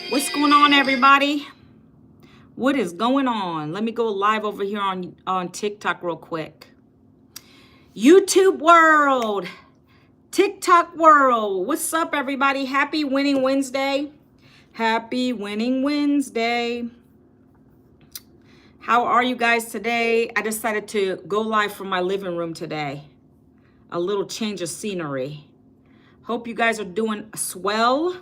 What's going on, everybody? What is going on? Let me go live over here on TikTok real quick. YouTube world, TikTok world. What's up, everybody? Happy Winning Wednesday. Happy Winning Wednesday. How are you guys today? I decided to go live from my living room today. A little change of scenery. Hope you guys are doing swell.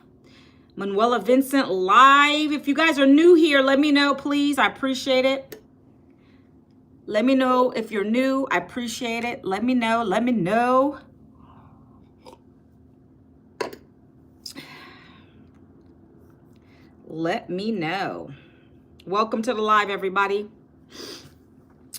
Manuela Vincent live. If you guys are new here, let me know, please. I appreciate it. Let me know if you're new. I appreciate it. Let me know. Let me know. Let me know. Welcome to the live, everybody.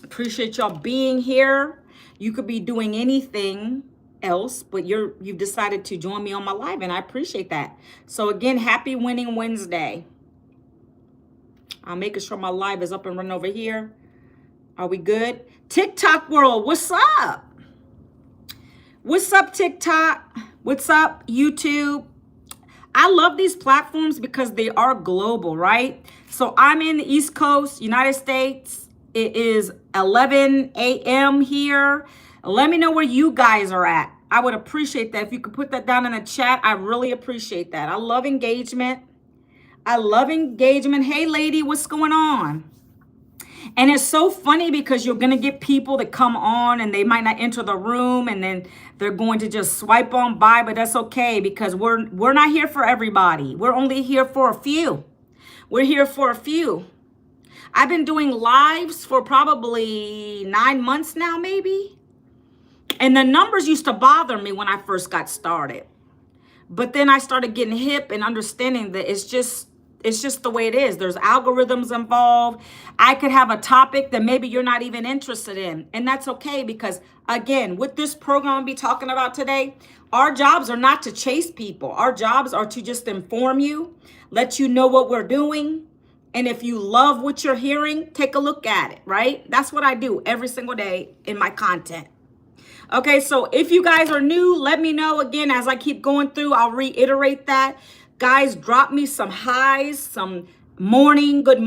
Appreciate y'all being here. You could be doing anything else, but you've decided to join me on my live, and I appreciate that. So again, happy Winning Wednesday. I'm making sure my live is up and running over here. Are we good? TikTok world, what's up? What's up, TikTok? What's up, YouTube? I love these platforms because they are global, right? So I'm in the East Coast, United States. It is 11 a.m. here. Let me know where you guys are at. I would appreciate that. If you could put that down in the chat, I really appreciate that. I love engagement. I love engagement. Hey, lady, what's going on? And it's so funny because you're going to get people that come on and they might not enter the room and then they're going to just swipe on by, but that's okay because we're not here for everybody. We're only here for a few. We're here for a few. I've been doing lives for probably 9 months now, maybe. And the numbers used to bother me when I first got started. But then I started getting hip and understanding that it's just the way it is. There's algorithms involved. I could have a topic that maybe you're not even interested in. And that's okay because, again, with this program I'll be talking about today, our jobs are not to chase people. Our jobs are to just inform you, let you know what we're doing. And if you love what you're hearing, take a look at it, right? That's what I do every single day in my content. Okay, so if you guys are new, let me know. Again, as I keep going through, I'll reiterate that. Guys, drop me some highs, some morning, good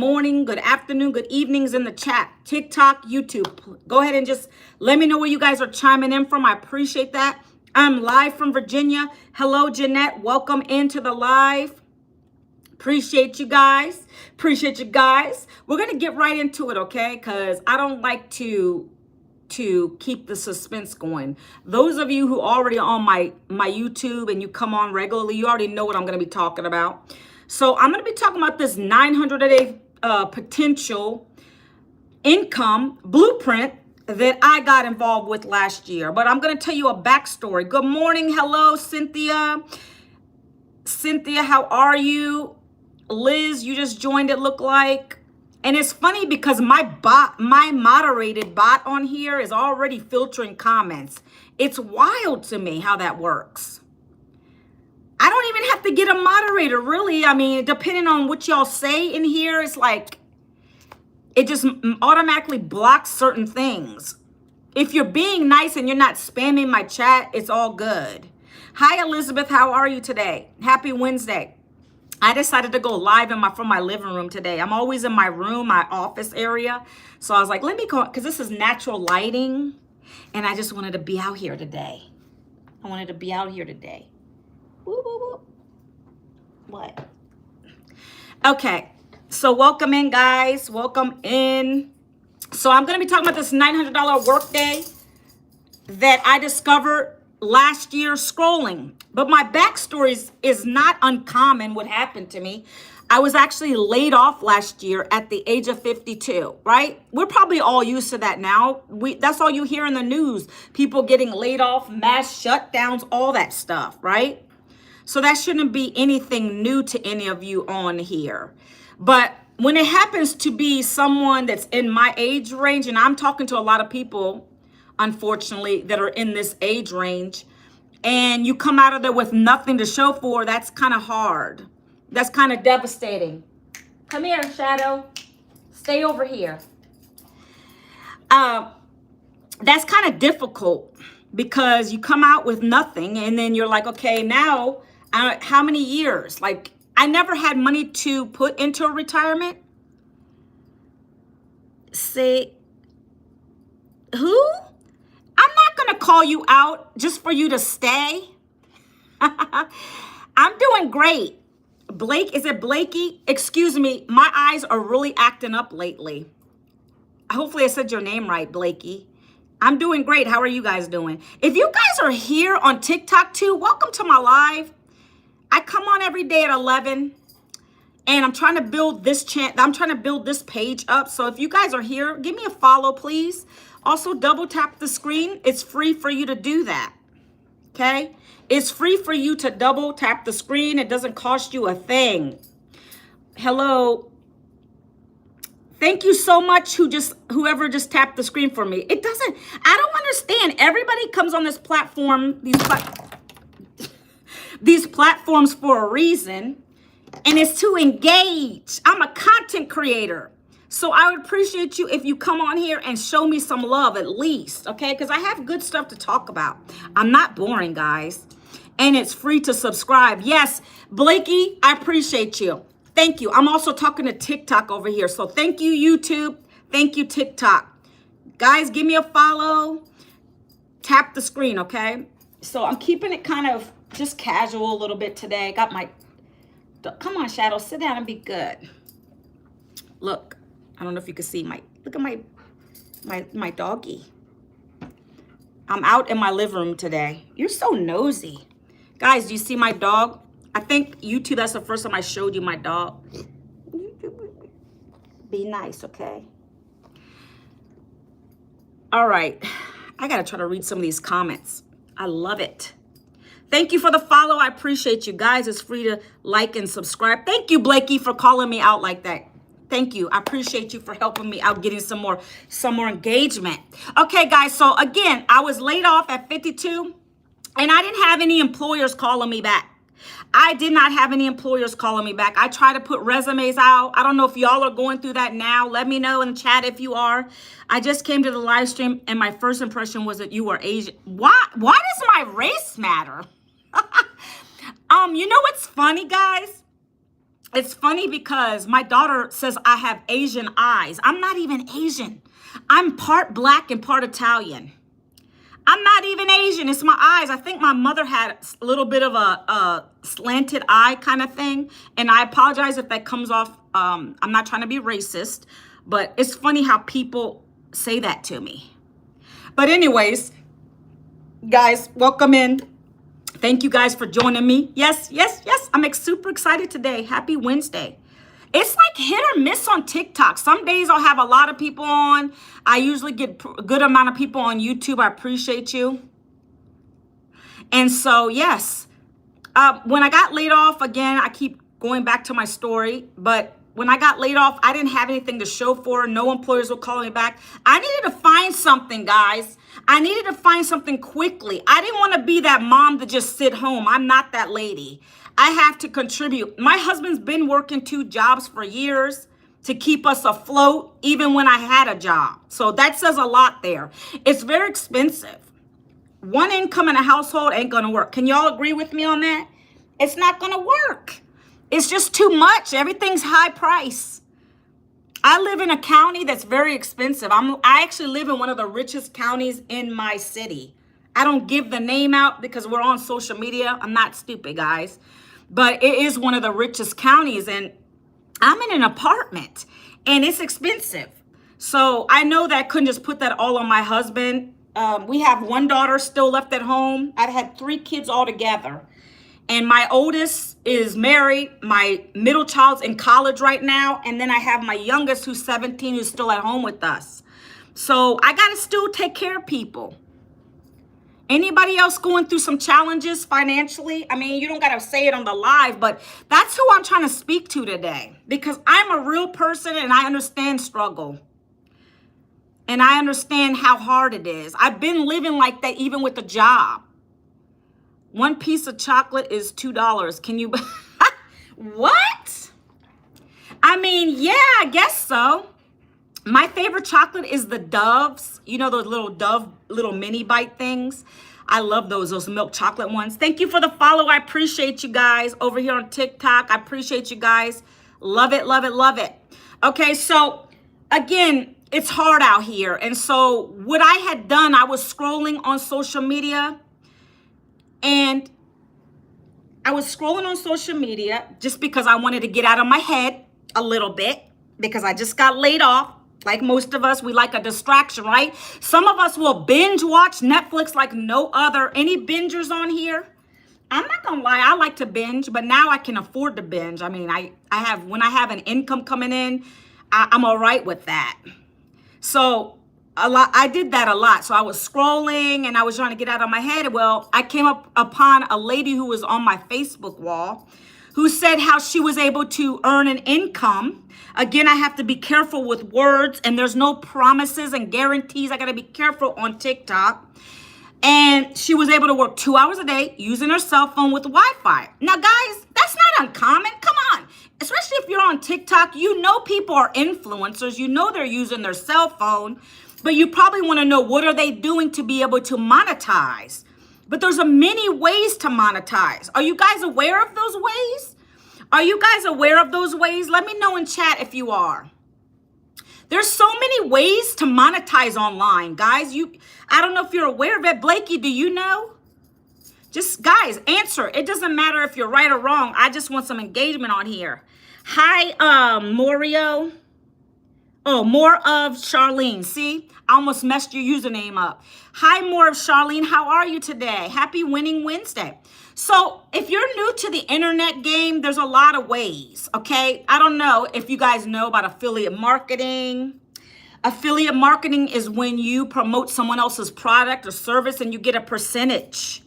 afternoon, good evenings in the chat. TikTok, YouTube. Go ahead and just let me know where you guys are chiming in from. I appreciate that. I'm live from Virginia. Hello, Jeanette. Welcome into the live. Appreciate you guys. Appreciate you guys. We're going to get right into it, okay? Because I don't like to keep the suspense going. Those of you who already on my YouTube and you come on regularly, you already know what I'm going to be talking about. So I'm going to be talking about this 900 a day potential income blueprint that I got involved with last year. But I'm going to tell you a backstory. Good morning. Hello, Cynthia. Cynthia, how are you? Liz, you just joined, it looked like. And it's funny because my moderated bot on here is already filtering comments. It's wild to me how that works. I don't even have to get a moderator, really. I mean, depending on what y'all say in here, it's like it just automatically blocks certain things. If you're being nice and you're not spamming my chat, it's all good. Hi, Elizabeth. How are you today? Happy Wednesday. I decided to go live from my living room today. I'm always in my room, my office area. So I was like, let me go, because this is natural lighting. And I just wanted to be out here today. I wanted to be out here today. Woo, woo, woo. What? Okay. So welcome in, guys. Welcome in. So I'm going to be talking about this $900 workday that I discovered last year scrolling. But my backstory is not uncommon what happened to me. I was actually laid off last year at the age of 52, right? We're probably all used to that now. That's all you hear in the news. People getting laid off, mass shutdowns, all that stuff, right? So that shouldn't be anything new to any of you on here. But when it happens to be someone that's in my age range, and I'm talking to a lot of people, unfortunately, that are in this age range, and you come out of there with nothing to show for, that's kind of hard. That's kind of devastating. Come here, Shadow. Stay over here. That's kind of difficult because you come out with nothing and then you're like, okay, now how many years? Like, I never had money to put into a retirement. Say, who? I'm not going to call you out just for you to stay. I'm doing great. Blake, is it Blakey? Excuse me, my eyes are really acting up lately. Hopefully I said your name right, Blakey. I'm doing great. How are you guys doing? If you guys are here on TikTok too, welcome to my live. I come on every day at 11 and I'm trying to build this I'm trying to build this page up. So if you guys are here, give me a follow, please. Also, double tap the screen. It's free for you to do that. Okay? It's free for you to double tap the screen. It doesn't cost you a thing. Hello. Thank you so much whoever just tapped the screen for me. It doesn't, I don't understand. Everybody comes on this platform, these platforms for a reason, and it's to engage. I'm a content creator. So I would appreciate you if you come on here and show me some love at least, okay? Because I have good stuff to talk about. I'm not boring, guys. And it's free to subscribe. Yes, Blakey, I appreciate you. Thank you. I'm also talking to TikTok over here. So thank you, YouTube. Thank you, TikTok. Guys, give me a follow. Tap the screen, okay? So I'm keeping it kind of just casual a little bit today. Got my, come on, Shadow, sit down and be good. Look, I don't know if you can see look at my doggy. I'm out in my living room today. You're so nosy. Guys, do you see my dog? I think YouTube, that's the first time I showed you my dog. Be nice, okay? All right. I got to try to read some of these comments. I love it. Thank you for the follow. I appreciate you guys. It's free to like and subscribe. Thank you, Blakey, for calling me out like that. Thank you. I appreciate you for helping me out, getting some more engagement. Okay, guys. So again, I was laid off at 52 and I didn't have any employers calling me back. I did not have any employers calling me back. I try to put resumes out. I don't know if y'all are going through that now. Let me know in the chat if you are. I just came to the live stream and my first impression was that you were Asian. Why does my race matter? You know what's funny, guys? It's funny because my daughter says I have Asian eyes. I'm not even Asian. I'm part black and part Italian. I'm not even Asian. It's my eyes. I think my mother had a little bit of a slanted eye kind of thing. And I apologize if that comes off. I'm not trying to be racist, but it's funny how people say that to me. But anyways, guys, welcome in. Thank you guys for joining me. Yes, yes, yes. I'm super excited today. Happy Wednesday. It's like hit or miss on TikTok. Some days I'll have a lot of people on. I usually get a good amount of people on YouTube. I appreciate you. And so, yes, when I got laid off, again, I keep going back to my story. But when I got laid off, I didn't have anything to show for. No employers were calling me back. I needed to find something, guys. I needed to find something quickly. I didn't want to be that mom to just sit home. I'm not that lady. I have to contribute. My husband's been working 2 jobs for years to keep us afloat, even when I had a job. So that says a lot there. It's very expensive. One income in a household ain't going to work. Can y'all agree with me on that? It's not going to work. It's just too much. Everything's high price. I live in a county that's very expensive. I actually live in one of the richest counties in my city. I don't give the name out because we're on social media. I'm not stupid, guys. But it is one of the richest counties, and I'm in an apartment, and it's expensive. So I know that I couldn't just put that all on my husband. We have 1 daughter still left at home. I've had 3 kids altogether. And my oldest is married. My middle child's in college right now. And then I have my youngest, who's 17, who's still at home with us. So I got to still take care of people. Anybody else going through some challenges financially? I mean, you don't got to say it on the live, but that's who I'm trying to speak to today, because I'm a real person and I understand struggle. And I understand how hard it is. I've been living like that even with a job. 1 piece of chocolate is $2. Can you? What? I mean, yeah, I guess so. My favorite chocolate is the Doves. You know those little Dove, little mini bite things. I love those milk chocolate ones. Thank you for the follow. I appreciate you guys over here on TikTok. I appreciate you guys. Love it, love it, love it. Okay, so again, it's hard out here. And so what I had done, I was scrolling on social media, and I was scrolling on social media just because I wanted to get out of my head a little bit, because I just got laid off. Like most of us, we like a distraction, right? Some of us will binge watch Netflix like no other. Any bingers on here? I'm not gonna lie, I like to binge, but now I can afford to binge. I mean, I have, when I have an income coming in, I'm all right with that. So I did that a lot. So I was scrolling and I was trying to get out of my head. Well, I came upon a lady who was on my Facebook wall who said how she was able to earn an income. Again, I have to be careful with words, and there's no promises and guarantees. I got to be careful on TikTok. And she was able to work 2 hours a day using her cell phone with Wi-Fi. Now, guys, that's not uncommon. Come on. Especially if you're on TikTok, you know people are influencers. You know they're using their cell phone, but you probably want to know, what are they doing to be able to monetize? But there's many ways to monetize. Are you guys aware of those ways? Are you guys aware of those ways? Let me know in chat if you are. There's so many ways to monetize online, guys. I don't know if you're aware of it. Blakey, do you know? Just, guys, answer. It doesn't matter if you're right or wrong. I just want some engagement on here. Hi, Morio. Oh, more of Charlene. See, I almost messed your username up. Hi, more of Charlene. How are you today? Happy Winning Wednesday. So if you're new to the internet game, there's a lot of ways, okay? I don't know if you guys know about affiliate marketing. Affiliate marketing is when you promote someone else's product or service and you get a percentage.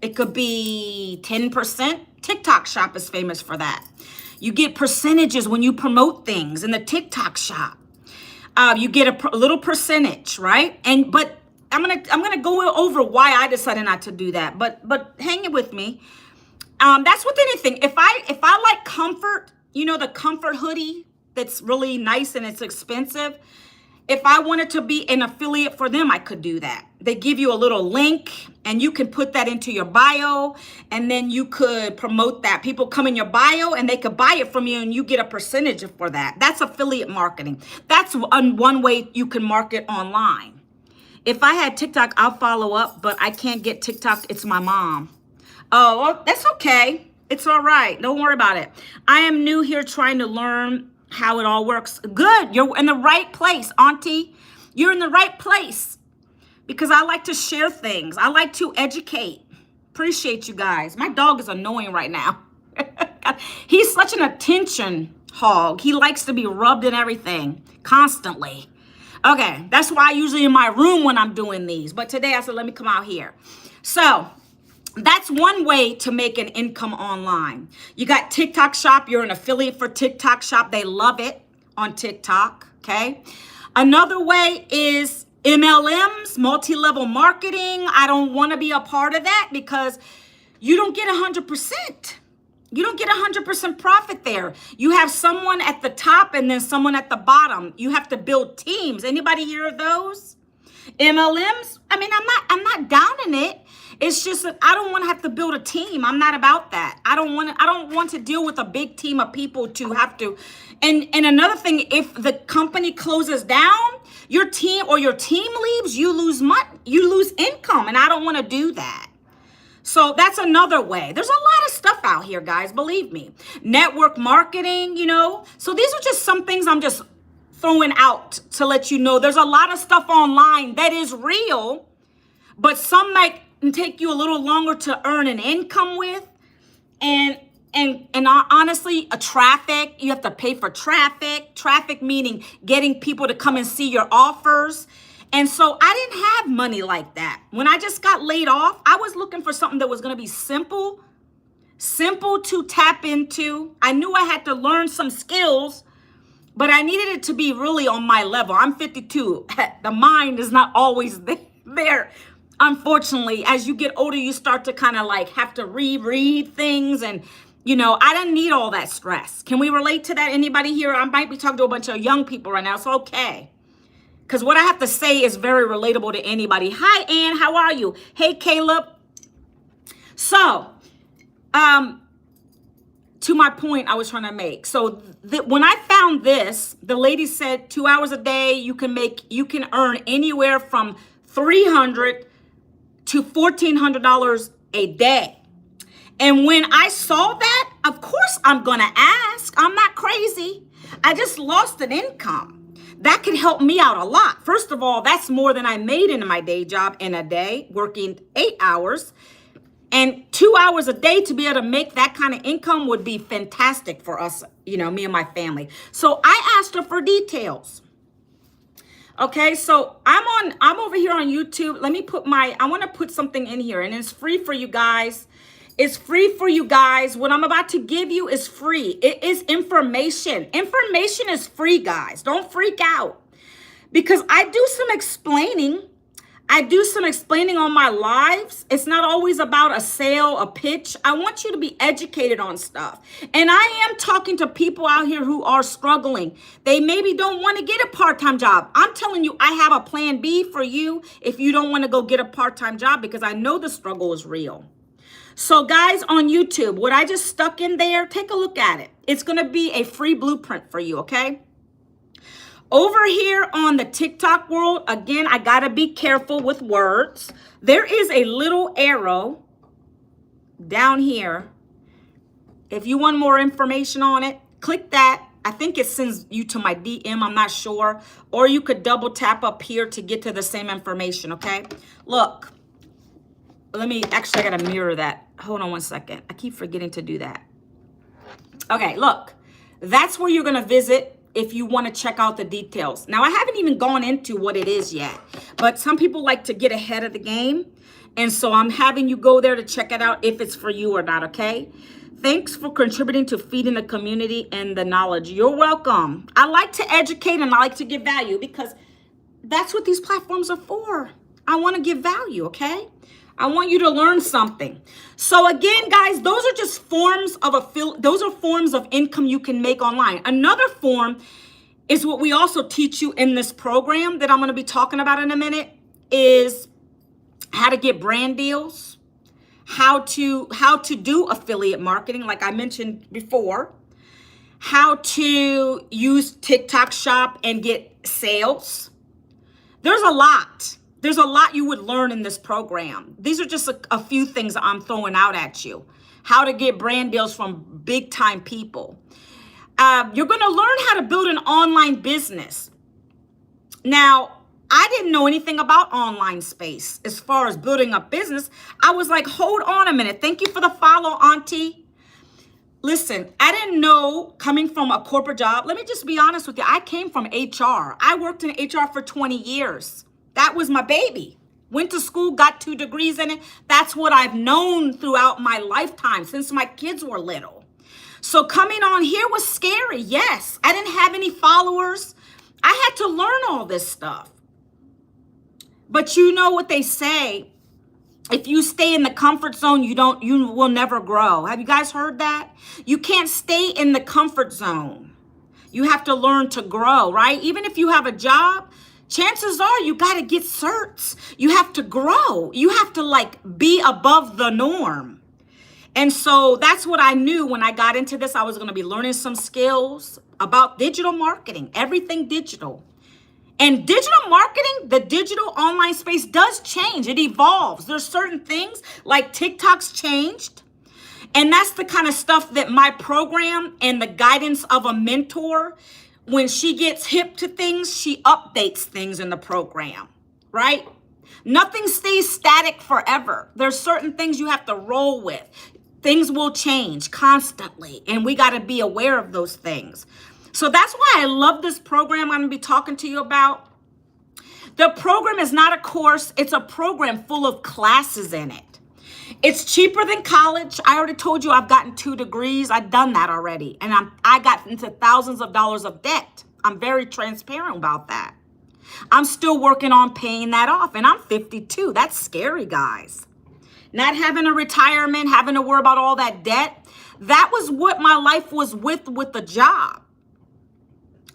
It could be 10%. TikTok Shop is famous for that. You get percentages when you promote things in the TikTok Shop. You get a little percentage, right? But I'm gonna go over why I decided not to do that. But hang it with me. That's with anything. If I like comfort, you know, the comfort hoodie that's really nice and it's expensive. If I wanted to be an affiliate for them, I could do that. They give you a little link and you can put that into your bio, and then you could promote that. People come in your bio and they could buy it from you and you get a percentage for that. That's affiliate marketing. That's one way you can market online. If I had TikTok, I'll follow up, but I can't get TikTok. It's my mom. Oh, well, that's okay. It's all right. Don't worry about it. I am new here trying to learn how it all works. Good. You're in the right place, Auntie. You're in the right place, because I like to share things. I like to educate. Appreciate you guys. My dog is annoying right now. He's such an attention hog. He likes to be rubbed in everything constantly. Okay, that's why I usually in my room when I'm doing these. But today I said, let me come out here. So that's one way to make an income online. You got TikTok Shop. You're an affiliate for TikTok Shop. They love it on TikTok, okay? Another way is MLMs, multi-level marketing. I don't want to be a part of that because you don't get 100%. You don't get 100% profit there. You have someone at the top and then someone at the bottom. You have to build teams. Anybody hear of those? MLMs? I mean, I'm not downing it. It's just that I don't want to have to build a team. I'm not about that. I don't want to deal with a big team of people to have to. And another thing, if the company closes down, your team leaves, you lose money, you lose income, and I don't want to do that. So that's another way. There's a lot of stuff out here, guys, believe me. Network marketing, you know. So these are just some things I'm just throwing out to let you know. There's a lot of stuff online that is real, but some might take you a little longer to earn an income with. And honestly, traffic, you have to pay for traffic. Traffic meaning getting people to come and see your offers. And so I didn't have money like that. When I just got laid off, I was looking for something that was going to be simple to tap into. I knew I had to learn some skills, but I needed it to be really on my level. I'm 52. The mind is not always there. Unfortunately, as you get older, you start to kind of like have to reread things. And, you know, I didn't need all that stress. Can we relate to that? Anybody here? I might be talking to a bunch of young people right now. It's okay. because what I have to say is very relatable to anybody. Hi, Ann. How are you? Hey, Caleb. So, to my point I was trying to make. So when I found this, the lady said 2 hours a day, you can earn anywhere from $300 to $1,400 a day. And when I saw that, of course I'm going to ask. I'm not crazy. I just lost an income. That could help me out a lot. First of all, that's more than I made in my day job in a day, working 8 hours. And 2 hours a day to be able to make that kind of income would be fantastic for us, you know, me and my family. So I asked her for details. Okay, so I'm over here on YouTube. Let me I want to put something in here, and it's free for you guys. It's free for you guys. What I'm about to give you is free. It is information. Information is free, guys. Don't freak out. Because I do some explaining. I do some explaining on my lives. It's not always about a sale, a pitch. I want you to be educated on stuff. And I am talking to people out here who are struggling. They maybe don't want to get a part-time job. I'm telling you, I have a plan B for you if you don't want to go get a part-time job, because I know the struggle is real. So guys on YouTube, what I just stuck in there, take a look at it. It's going to be a free blueprint for you, okay? Over here on the TikTok world, again, I got to be careful with words. There is a little arrow down here. If you want more information on it, click that. I think it sends you to my DM. I'm not sure. Or you could double tap up here to get to the same information, okay? Look, I got to mirror that. Hold on one second. I keep forgetting to do that. Okay, look, that's where you're going to visit if you want to check out the details. Now, I haven't even gone into what it is yet, but some people like to get ahead of the game. And so I'm having you go there to check it out if it's for you or not, okay? Thanks for contributing to feeding the community and the knowledge. You're welcome. I like to educate and I like to give value, because that's what these platforms are for. I want to give value, okay? I want you to learn something. So again, guys, those are just forms of income you can make online. Another form is what we also teach you in this program that I'm going to be talking about in a minute, is how to get brand deals, how to do affiliate marketing, like I mentioned before, how to use TikTok Shop and get sales. There's a lot. There's a lot you would learn in this program. These are just a few things I'm throwing out at you. How to get brand deals from big time people. You're going to learn how to build an online business. Now, I didn't know anything about online space as far as building a business. I was like, hold on a minute. Thank you for the follow, Auntie. Listen, I didn't know, coming from a corporate job. Let me just be honest with you. I came from HR. I worked in HR for 20 years. That was my baby. Went to school, got 2 degrees in it. That's what I've known throughout my lifetime, since my kids were little. So coming on here was scary. Yes, I didn't have any followers. I had to learn all this stuff. But you know what they say, if you stay in the comfort zone, you will never grow. Have you guys heard that? You can't stay in the comfort zone. You have to learn to grow, right? Even if you have a job, chances are you got to get certs. You have to grow. You have to be above the norm. And so that's what I knew when I got into this. I was going to be learning some skills about digital marketing, everything digital. And digital marketing, the digital online space does change. It evolves. There's certain things like TikTok's changed. And that's the kind of stuff that my program and the guidance of a mentor, when she gets hip to things, she updates things in the program, right? Nothing stays static forever. There's certain things you have to roll with. Things will change constantly, and we got to be aware of those things. So that's why I love this program I'm going to be talking to you about. The program is not a course. It's a program full of classes in it. It's cheaper than college. I already told you I've gotten 2 degrees. I've done that already. And I got into thousands of dollars of debt. I'm very transparent about that. I'm still working on paying that off. And I'm 52. That's scary, guys. Not having a retirement, having to worry about all that debt. That was what my life was with the job.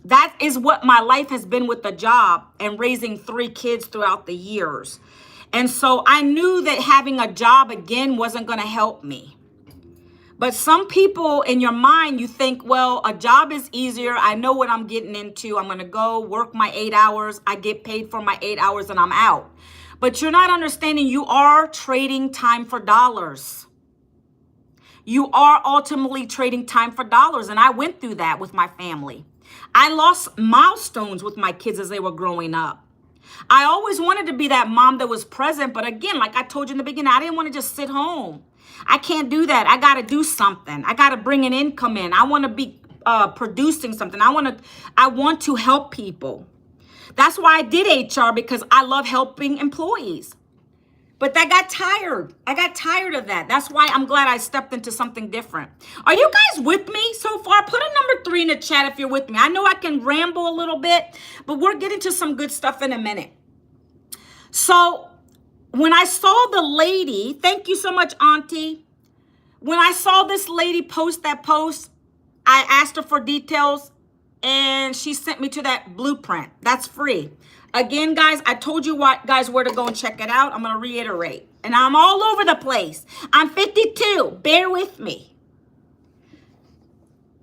That is what my life has been with the job and raising 3 kids throughout the years. And so I knew that having a job again wasn't going to help me. But some people in your mind, you think, well, a job is easier. I know what I'm getting into. I'm going to go work my 8 hours. I get paid for my 8 hours and I'm out. But you're not understanding you are trading time for dollars. You are ultimately trading time for dollars. And I went through that with my family. I lost milestones with my kids as they were growing up. I always wanted to be that mom that was present. But again, like I told you in the beginning, I didn't want to just sit home. I can't do that. I got to do something. I got to bring an income in. I want to be producing something. I want to help people. That's why I did HR, because I love helping employees. But that got tired. I got tired of that. That's why I'm glad I stepped into something different. Are you guys with me so far? Put a number 3 in the chat if you're with me. I know I can ramble a little bit, but we're getting to some good stuff in a minute. So when I saw the lady, thank you so much, Auntie. When I saw this lady post that post, I asked her for details and she sent me to that blueprint. That's free. Again, guys, I told you where to go and check it out. I'm going to reiterate. And I'm all over the place. I'm 52. Bear with me.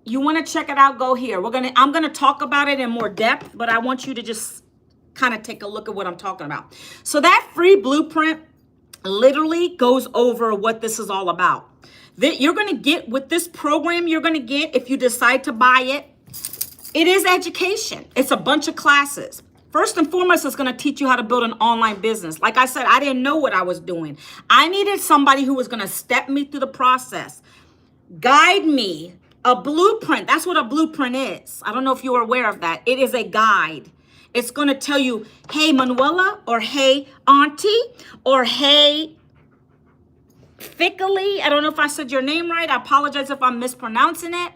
You want to check it out, go here. I'm going to talk about it in more depth, but I want you to just kind of take a look at what I'm talking about. So that free blueprint literally goes over what this is all about. That you're going to get with this program, you're going to get, if you decide to buy it, it is education. It's a bunch of classes. First and foremost, it's going to teach you how to build an online business. Like I said, I didn't know what I was doing. I needed somebody who was going to step me through the process, guide me, a blueprint. That's what a blueprint is. I don't know if you are aware of that. It is a guide. It's going to tell you, hey, Manuela, or hey, Auntie, or hey, Fickley. I don't know if I said your name right. I apologize if I'm mispronouncing it.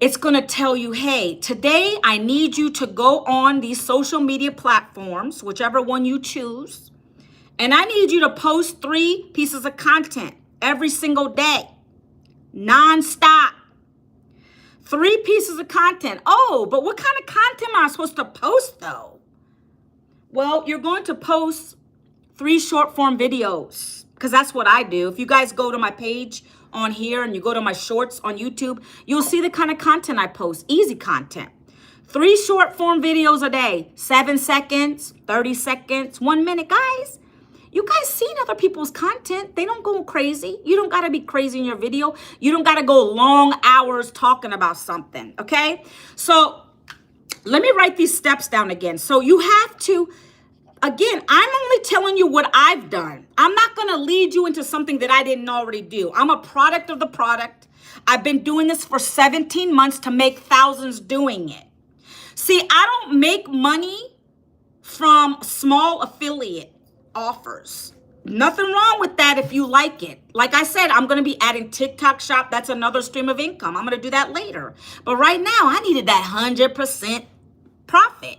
It's going to tell you, hey, today I need you to go on these social media platforms, whichever one you choose. And I need you to post 3 pieces of content every single day, nonstop. 3 pieces of content. Oh, but what kind of content am I supposed to post though? Well, you're going to post 3 short form videos, because that's what I do. If you guys go to my page on here and you go to my shorts on YouTube, you'll see the kind of content I post. Easy content. 3 short form videos a day, 7 seconds, 30 seconds, 1 minute. Guys, you guys seen other people's content. They don't go crazy. You don't got to be crazy in your video. You don't got to go long hours talking about something. Okay. So let me write these steps down again. So you have to, again, I'm only telling you what I've done. I'm not going to lead you into something that I didn't already do. I'm a product of the product. I've been doing this for 17 months to make thousands doing it. See, I don't make money from small affiliate offers. Nothing wrong with that if you like it. Like I said, I'm going to be adding TikTok Shop. That's another stream of income. I'm going to do that later. But right now, I needed that 100% profit.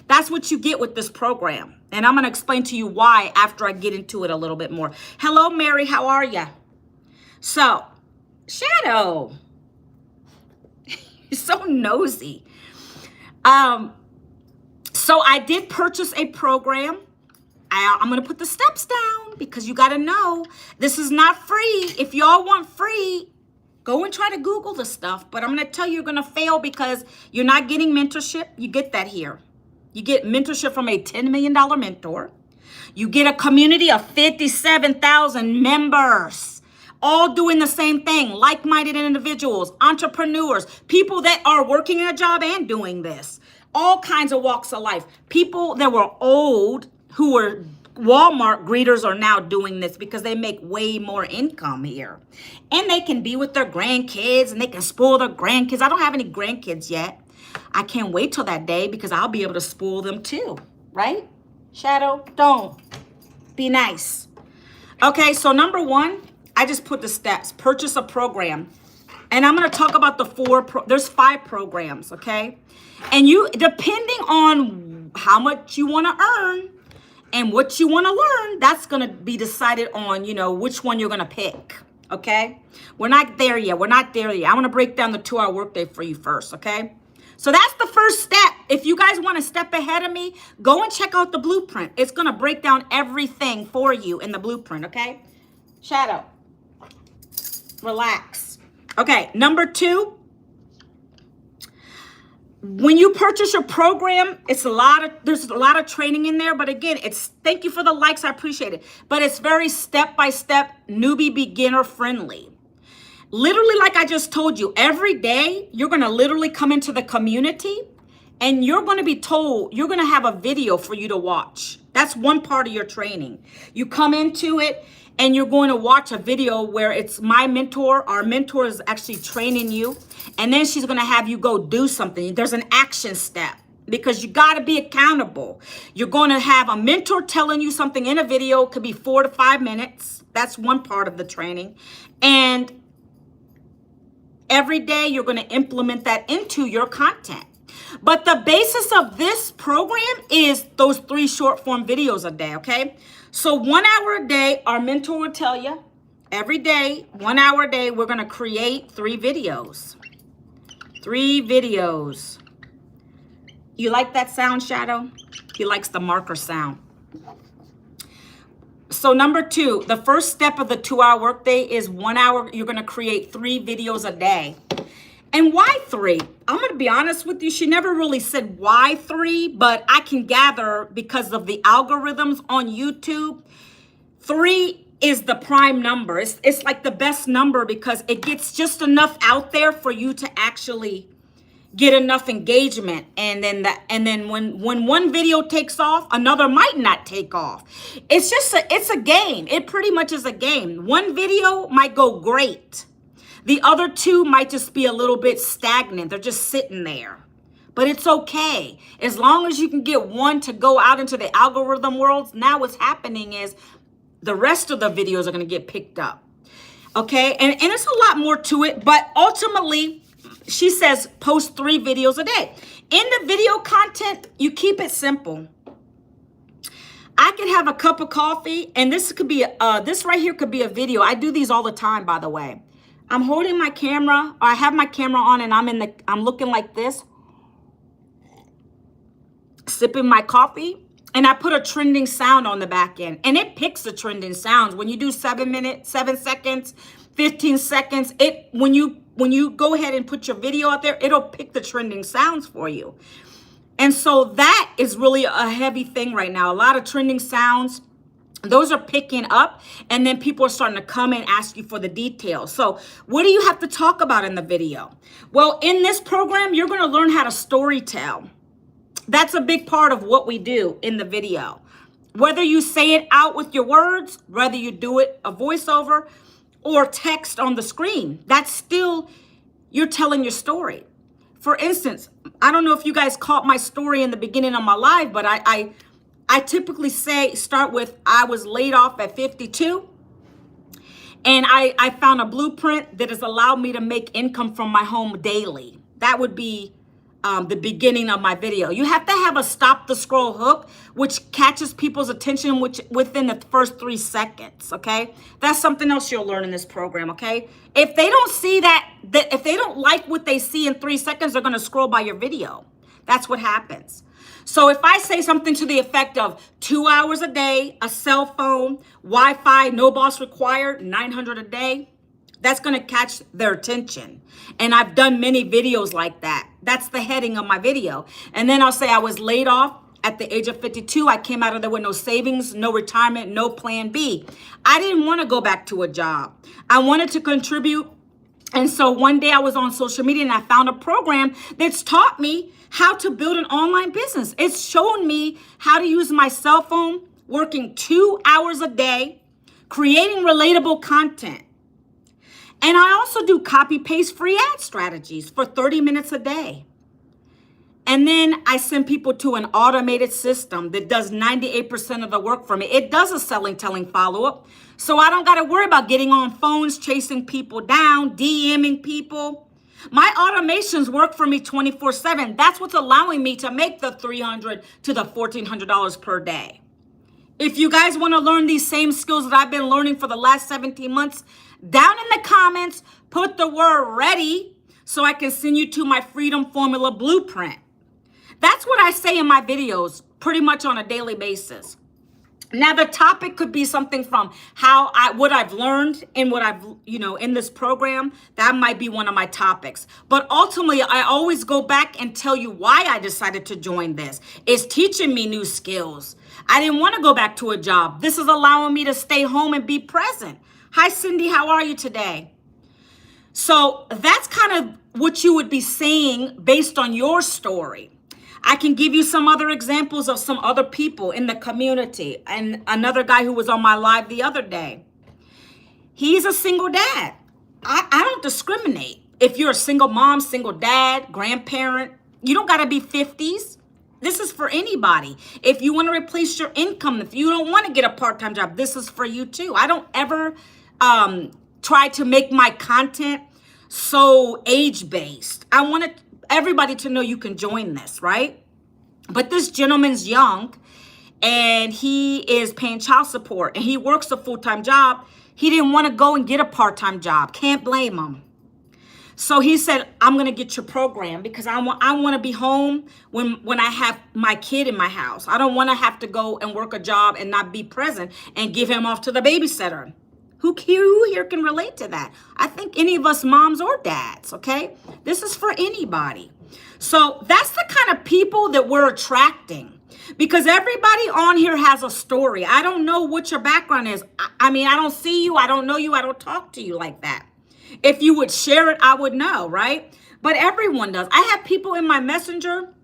That's what you get with this program. And I'm going to explain to you why after I get into it a little bit more. Hello, Mary. How are you? So, Shadow. You're so nosy. So I did purchase a program. I'm going to put the steps down because you got to know this is not free. If y'all want free, go and try to Google the stuff. But I'm going to tell you, you're going to fail because you're not getting mentorship. You get that here. You get mentorship from a $10 million mentor. You get a community of 57,000 members, all doing the same thing, like-minded individuals, entrepreneurs, people that are working in a job and doing this, all kinds of walks of life. People that were old, who were Walmart greeters, are now doing this because they make way more income here. And they can be with their grandkids and they can spoil their grandkids. I don't have any grandkids yet. I can't wait till that day because I'll be able to spoil them too, right? Shadow, don't. Be nice. Okay, so number 1, I just put the steps. Purchase a program. And I'm going to talk about there's 5 programs, okay? And you, depending on how much you want to earn and what you want to learn, that's going to be decided on, which one you're going to pick, okay? We're not there yet. I want to break down the 2-hour workday for you first, okay? So that's the first step. If you guys want to step ahead of me, go and check out the blueprint. It's going to break down everything for you in the blueprint, okay? Shadow. Relax. Okay, number 2. When you purchase your program, there's a lot of training in there, but again, thank you for the likes, I appreciate it. But it's very step-by-step, newbie beginner friendly. Literally, like I just told you, every day you're going to literally come into the community and you're going to be told, you're going to have a video for you to watch. That's one part of your training. You come into it and you're going to watch a video where it's my mentor. Our mentor is actually training you. And then she's going to have you go do something. There's an action step because you got to be accountable. You're going to have a mentor telling you something in a video. It could be 4 to 5 minutes. That's one part of the training. And every day you're going to implement that into your content. But the basis of this program is those 3 short form videos a day, okay? So 1 hour a day, our mentor will tell you, every day, 1 hour a day, we're going to create 3 videos. 3 videos. You like that sound, Shadow? He likes the marker sound. So number 2, the first step of the 2-hour workday is 1 hour. You're going to create 3 videos a day. And why 3? I'm going to be honest with you. She never really said why 3, but I can gather because of the algorithms on YouTube, 3 is the prime number. It's like the best number because it gets just enough out there for you to actually get enough engagement. And then when one video takes off, another might not take off. It's a game. It pretty much is a game. One video might go great. The other 2 might just be a little bit stagnant. They're just sitting there. But it's okay. As long as you can get one to go out into the algorithm world, now what's happening is the rest of the videos are going to get picked up. Okay? And there's a lot more to it, but ultimately, she says post 3 videos a day. In the video content, you keep it simple. I could have a cup of coffee, and this could be this right here could be a video. I do these all the time, by the way. I'm holding my camera, or I have my camera on, and I'm looking like this, sipping my coffee, and I put a trending sound on the back end, and it picks the trending sounds. When you do 7 minutes, 7 seconds, 15 seconds, when you go ahead and put your video out there, it'll pick the trending sounds for you. And so that is really a heavy thing right now. A lot of trending sounds, those are picking up, and then people are starting to come and ask you for the details. So what do you have to talk about in the video? Well, in this program, you're going to learn how to story tell. That's a big part of what we do in the video. Whether you say it out with your words, whether you do it a voiceover or text on the screen, that's still, you're telling your story. For instance, I don't know if you guys caught my story in the beginning of my live, but I typically start with, I was laid off at 52. And I found a blueprint that has allowed me to make income from my home daily. That would be the beginning of my video. You have to have a stop the scroll hook, which catches people's attention within the first 3 seconds, okay? That's something else you'll learn in this program, okay? If they don't see if they don't like what they see in 3 seconds, they're gonna scroll by your video. That's what happens. So if I say something to the effect of 2 hours a day, a cell phone, Wi-Fi, no boss required, $900 a day, that's going to catch their attention. And I've done many videos like that. That's the heading of my video. And then I'll say I was laid off at the age of 52. I came out of there with no savings, no retirement, no plan B. I didn't want to go back to a job. I wanted to contribute. And so one day I was on social media and I found a program that's taught me how to build an online business. It's shown me how to use my cell phone, working 2 hours a day, creating relatable content. And I also do copy paste free ad strategies for 30 minutes a day. And then I send people to an automated system that does 98% of the work for me. It does a selling, telling follow-up. So I don't got to worry about getting on phones, chasing people down, DMing people. My automations work for me 24/7. That's what's allowing me to make the $300 to the $1,400 per day. If you guys want to learn these same skills that I've been learning for the last 17 months, down in the comments, put the word ready so I can send you to my Freedom Formula blueprint. That's what I say in my videos pretty much on a daily basis. Now, the topic could be something from what I've learned and what I've, in this program. That might be one of my topics. But ultimately, I always go back and tell you why I decided to join this. It's teaching me new skills. I didn't want to go back to a job. This is allowing me to stay home and be present. Hi, Cindy. How are you today? So that's kind of what you would be saying based on your story. I can give you some other examples of some other people in the community. And another guy who was on my live the other day. He's a single dad. I don't discriminate. If you're a single mom, single dad, grandparent, you don't got to be 50s. This is for anybody. If you want to replace your income, if you don't want to get a part-time job, this is for you too. I don't ever try to make my content so age-based. I want everybody to know you can join this, right? But this gentleman's young and he is paying child support and he works a full-time job. He didn't want to go and get a part-time job. Can't blame him. So he said, I'm going to get your program because I want to be home when I have my kid in my house. I don't want to have to go and work a job and not be present and give him off to the babysitter. Who here can relate to that? I think any of us moms or dads, okay? This is for anybody. So that's the kind of people that we're attracting because everybody on here has a story. I don't know what your background is. I mean, I don't see you. I don't know you. I don't talk to you like that. If you would share it, I would know, right? But everyone does. I have people in my messenger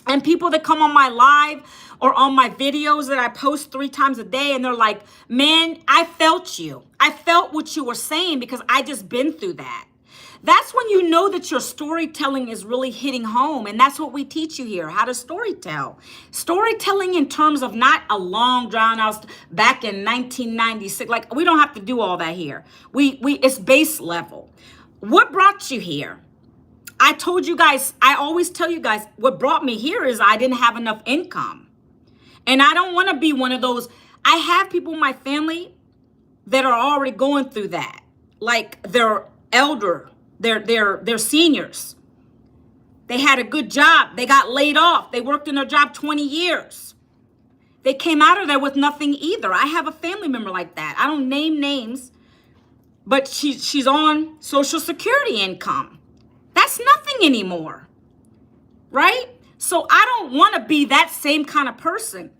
and people that come on my live or on my videos that I post 3 times a day. And they're like, man, I felt you. I felt what you were saying because I just been through that. That's when you know that your storytelling is really hitting home. And that's what we teach you here, how to storytell. Storytelling in terms of not a long drawn out back in 1996. Like, we don't have to do all that here. It's base level. What brought you here? I told you guys, I always tell you guys, what brought me here is I didn't have enough income. And I don't want to be one of those. I have people in my family that are already going through that. Like, they're elder. They're seniors. They had a good job. They got laid off. They worked in their job 20 years. They came out of there with nothing either. I have a family member like that. I don't name names, but she's on Social Security income. That's nothing anymore, right? So I don't want to be that same kind of person.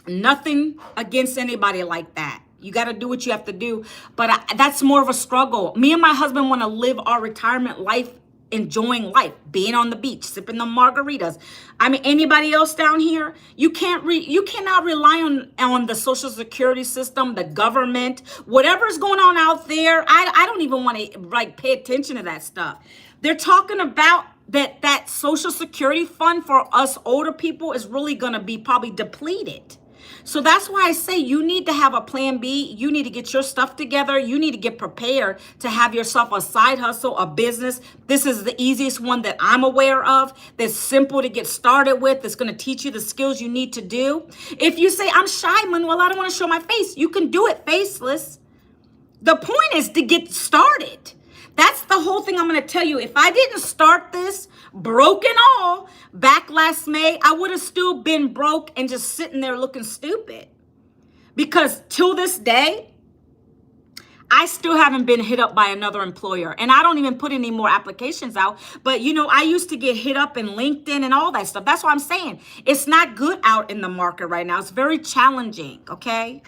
Nothing against anybody like that. You got to do what you have to do. But that's more of a struggle. Me and my husband want to live our retirement life, enjoying life, being on the beach, sipping the margaritas. I mean, anybody else down here, you cannot rely on the Social Security system, the government, whatever's going on out there. I don't even want to pay attention to that stuff. They're talking about that Social Security fund for us older people is really going to be probably depleted. So that's why I say you need to have a plan B. You need to get your stuff together. You need to get prepared to have yourself a side hustle, a business. This is the easiest one that I'm aware of. That's simple to get started with. That's going to teach you the skills you need to do. If you say, I'm shy, Manuel, I don't want to show my face. You can do it faceless. The point is to get started. That's the whole thing I'm going to tell you. If I didn't start this broken all back last May, I would have still been broke and just sitting there looking stupid. Because till this day, I still haven't been hit up by another employer. And I don't even put any more applications out. But, I used to get hit up in LinkedIn and all that stuff. That's what I'm saying. It's not good out in the market right now. It's very challenging, okay?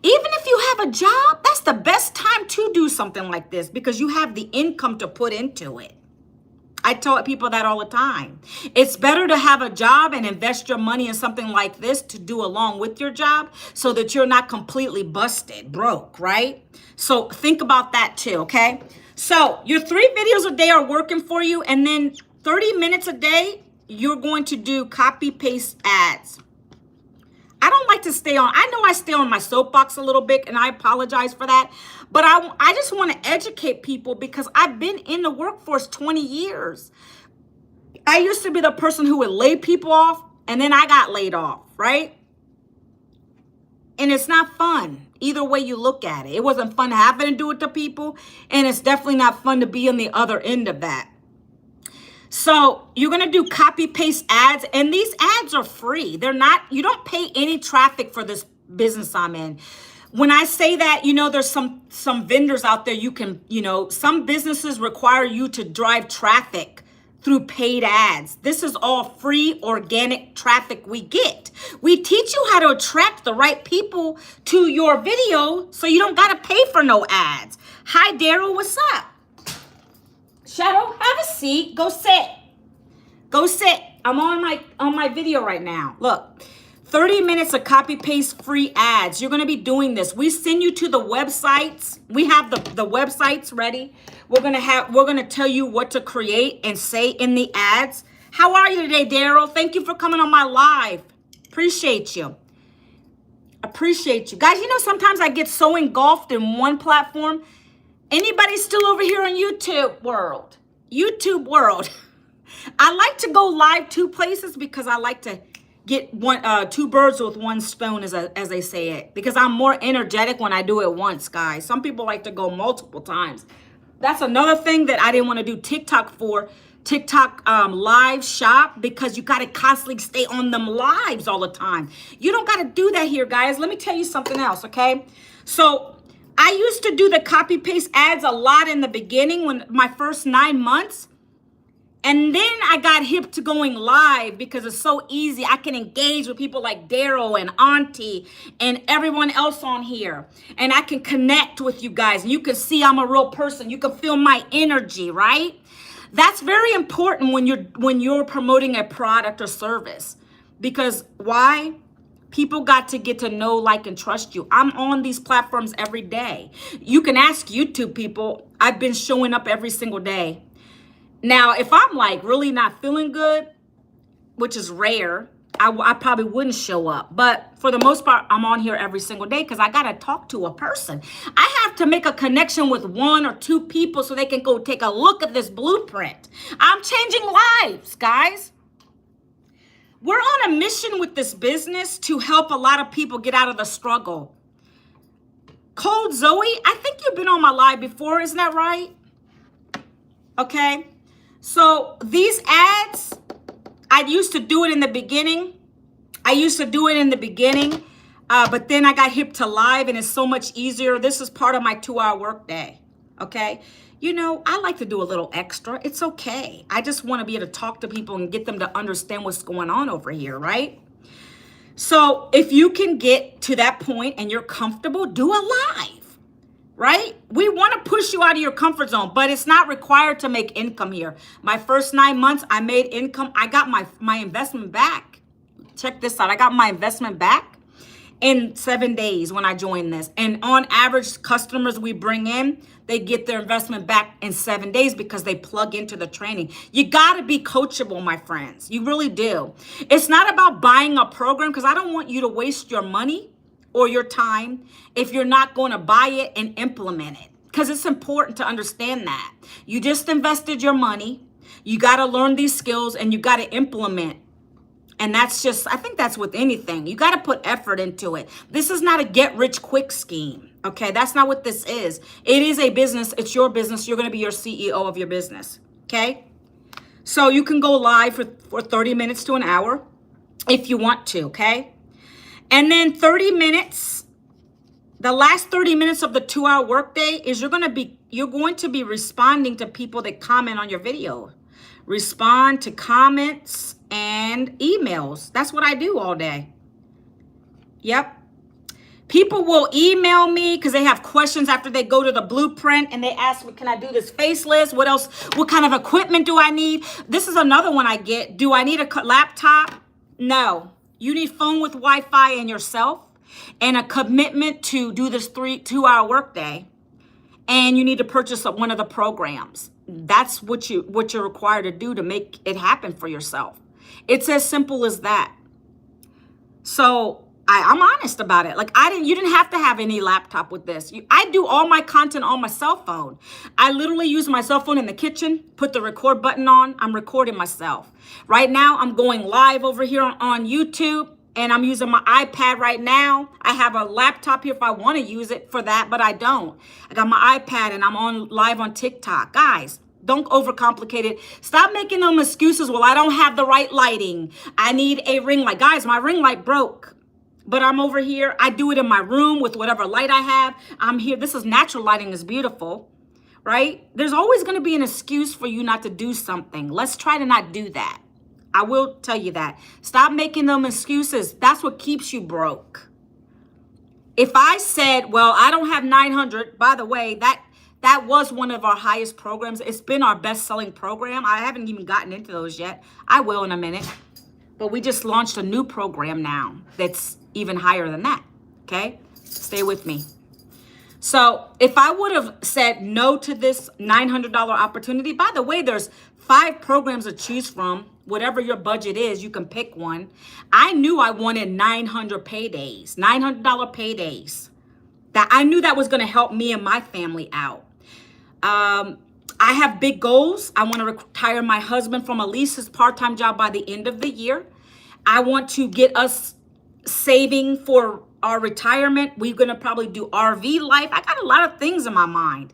Even if you have a job, that's the best time to do something like this because you have the income to put into it. I tell people that all the time. It's better to have a job and invest your money in something like this to do along with your job so that you're not completely busted, broke, right? So think about that too, okay? So your 3 videos a day are working for you, and then 30 minutes a day, you're going to do copy paste ads. I don't like to stay on. I know I stay on my soapbox a little bit, and I apologize for that. But I just want to educate people because I've been in the workforce 20 years. I used to be the person who would lay people off, and then I got laid off, right? And it's not fun. Either way you look at it. It wasn't fun having to do it to people, and it's definitely not fun to be on the other end of that. So you're going to do copy paste ads, and these ads are free. They're not, you don't pay any traffic for this business I'm in. When I say that, there's some vendors out there some businesses require you to drive traffic through paid ads. This is all free organic traffic we get. We teach you how to attract the right people to your video so you don't got to pay for no ads. Hi, Daryl, what's up? Shadow, have a seat. Go sit. Go sit. I'm on my video right now. Look, 30 minutes of copy paste free ads. You're going to be doing this. We send you to the websites. We have the websites ready. We're going to tell you what to create and say in the ads. How are you today, Daryl? Thank you for coming on my live. Appreciate you. Appreciate you. Guys, sometimes I get so engulfed in one platform. Anybody still over here on YouTube world? YouTube world. I like to go live 2 places because I like to get two birds with one stone, as they say it, because I'm more energetic when I do it once, guys. Some people like to go multiple times. That's another thing that I didn't want to do TikTok for. TikTok live shop, because you got to constantly stay on them lives all the time. You don't got to do that here, guys. Let me tell you something else, okay? So I used to do the copy paste ads a lot in the beginning, when my first 9 months. And then I got hip to going live because it's so easy. I can engage with people like Daryl and Auntie and everyone else on here. And I can connect with you guys. And you can see I'm a real person. You can feel my energy, right? That's very important when you're promoting a product or service. Because why? People got to get to know, like, and trust you. I'm on these platforms every day. You can ask YouTube people. I've been showing up every single day. Now, if I'm like really not feeling good, which is rare, I probably wouldn't show up. But for the most part, I'm on here every single day because I got to talk to a person. I have to make a connection with 1 or 2 people so they can go take a look at this blueprint. I'm changing lives, guys. We're on a mission with this business to help a lot of people get out of the struggle. Cold Zoe, I think you've been on my live before. Isn't that right? Okay. So these ads, I used to do it in the beginning. But then I got hip to live, and it's so much easier. This is part of my 2-hour workday. Okay. I like to do a little extra. It's okay. I just want to be able to talk to people and get them to understand what's going on over here, right? So if you can get to that point and you're comfortable, do a live. Right? We want to push you out of your comfort zone, but it's not required to make income here. My first 9 months, I made income. I got my investment back. Check this out. I got my investment back in 7 days when I joined this. And on average, customers we bring in, they get their investment back in 7 days because they plug into the training. You got to be coachable, my friends. You really do. It's not about buying a program, because I don't want you to waste your money or your time if you're not going to buy it and implement it. Because it's important to understand that. You just invested your money. You got to learn these skills and you got to implement. And that's just, I think that's with anything. You got to put effort into it. This is not a get rich quick scheme. Okay, that's not what this is. It is a business. It's your business. You're going to be your CEO of your business. Okay. So you can go live for 30 minutes to an hour if you want to. Okay. And then 30 minutes, the last 30 minutes of the 2-hour workday is you're going to be responding to people that comment on your video. Respond to comments and emails. That's what I do all day. Yep. People will email me because they have questions after they go to the blueprint and they ask me, can I do this faceless? What else? What kind of equipment do I need? This is another one I get. Do I need a laptop? No. You need phone with Wi-Fi and yourself and a commitment to do this 2-hour workday. And you need to purchase one of the programs. That's what you're required to do to make it happen for yourself. It's as simple as that. So I'm honest about it. Like you didn't have to have any laptop with this. I do all my content on my cell phone. I literally use my cell phone in the kitchen, put the record button on. I'm recording myself. Right now, I'm going live over here on YouTube, and I'm using my iPad right now. I have a laptop here if I want to use it for that, but I don't. I got my iPad and I'm on live on TikTok. Guys, Don't overcomplicate it. Stop making them excuses. Well, I don't have the right lighting. I need a ring light. Guys, my ring light broke. But I'm over here. I do it in my room with whatever light I have. I'm here. This is natural lighting. Is beautiful, right? There's always going to be an excuse for you not to do something. Let's try to not do that. I will tell you that. Stop making them excuses. That's what keeps you broke. If I said, well, I don't have 900, by the way, that was one of our highest programs. It's been our best-selling program. I haven't even gotten into those yet. I will in a minute. But we just launched a new program now that's even higher than that, okay? Stay with me. So if I would have said no to this $900 opportunity, by the way, there's 5 programs to choose from. Whatever your budget is, you can pick one. I knew I wanted 900 paydays, $900 paydays. That I knew that was going to help me and my family out. I have big goals. I want to retire my husband from at least his part-time job by the end of the year. I want to get us saving for our retirement. We're going to probably do RV life. I got a lot of things in my mind.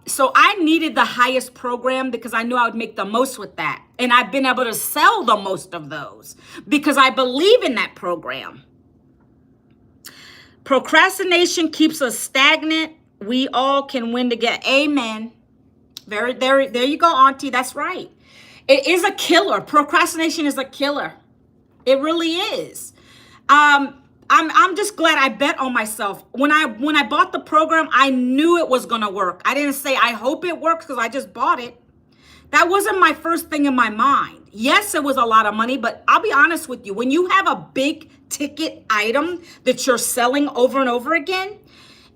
So I needed the highest program because I knew I would make the most with that. And I've been able to sell the most of those because I believe in that program. Procrastination keeps us stagnant. We all can win together. Amen. There you go, Auntie. That's right. It is a killer. Procrastination is a killer. It really is. I'm just glad I bet on myself. When I bought the program, I knew it was going to work. I didn't say, I hope it works because I just bought it. That wasn't my first thing in my mind. Yes, it was a lot of money, but I'll be honest with you. When you have a big ticket item that you're selling over and over again,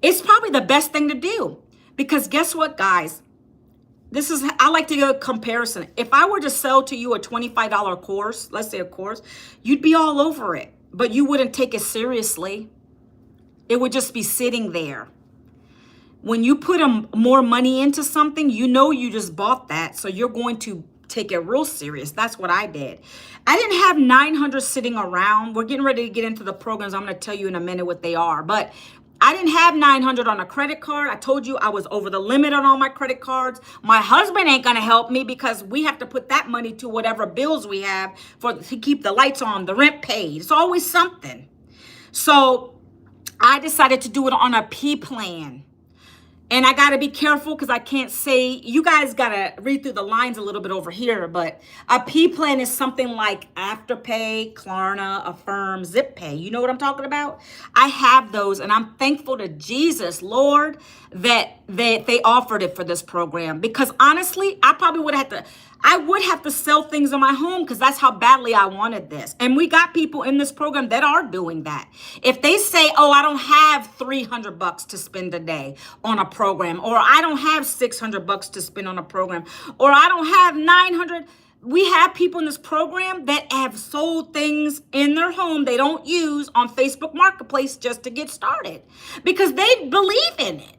it's probably the best thing to do. Because guess what, guys? I like to do a comparison. If I were to sell to you a $25 course, let's say a course, you'd be all over it, but you wouldn't take it seriously. It would just be sitting there. When you put more money into something, you know you just bought that, so you're going to take it real serious. That's what I did. I didn't have 900 sitting around. We're getting ready to get into the programs. I'm going to tell you in a minute what they are, but I didn't have 900 on a credit card. I told you I was over the limit on all my credit cards. My husband ain't going to help me because we have to put that money to whatever bills we have to keep the lights on, the rent paid. It's always something. So I decided to do it on a P plan. And I got to be careful because I can't say, you guys got to read through the lines a little bit over here. But a P plan is something like Afterpay, Klarna, Affirm, ZipPay. You know what I'm talking about? I have those and I'm thankful to Jesus, Lord, that they offered it for this program. Because honestly, I would have to sell things in my home because that's how badly I wanted this. And we got people in this program that are doing that. If they say, oh, I don't have $300 to spend a day on a program, or I don't have $600 to spend on a program, or I don't have 900. We have people in this program that have sold things in their home they don't use on Facebook Marketplace just to get started because they believe in it.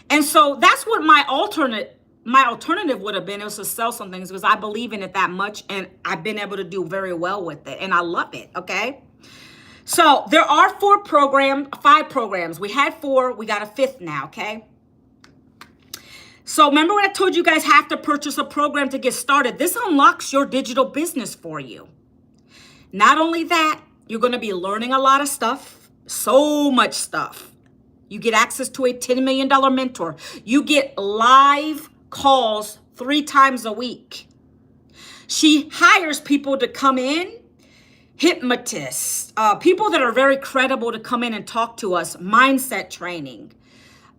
And so that's what my alternative would have been, it was to sell some things because I believe in it that much and I've been able to do very well with it and I love it, okay? So there are 5 programs. We had 4, we got a 5th now, okay? So remember when I told you guys have to purchase a program to get started? This unlocks your digital business for you. Not only that, you're going to be learning a lot of stuff, so much stuff. You get access to a $10 million mentor. You get live calls 3 times a week. She hires people to come in, hypnotists, people that are very credible to come in and talk to us, mindset training,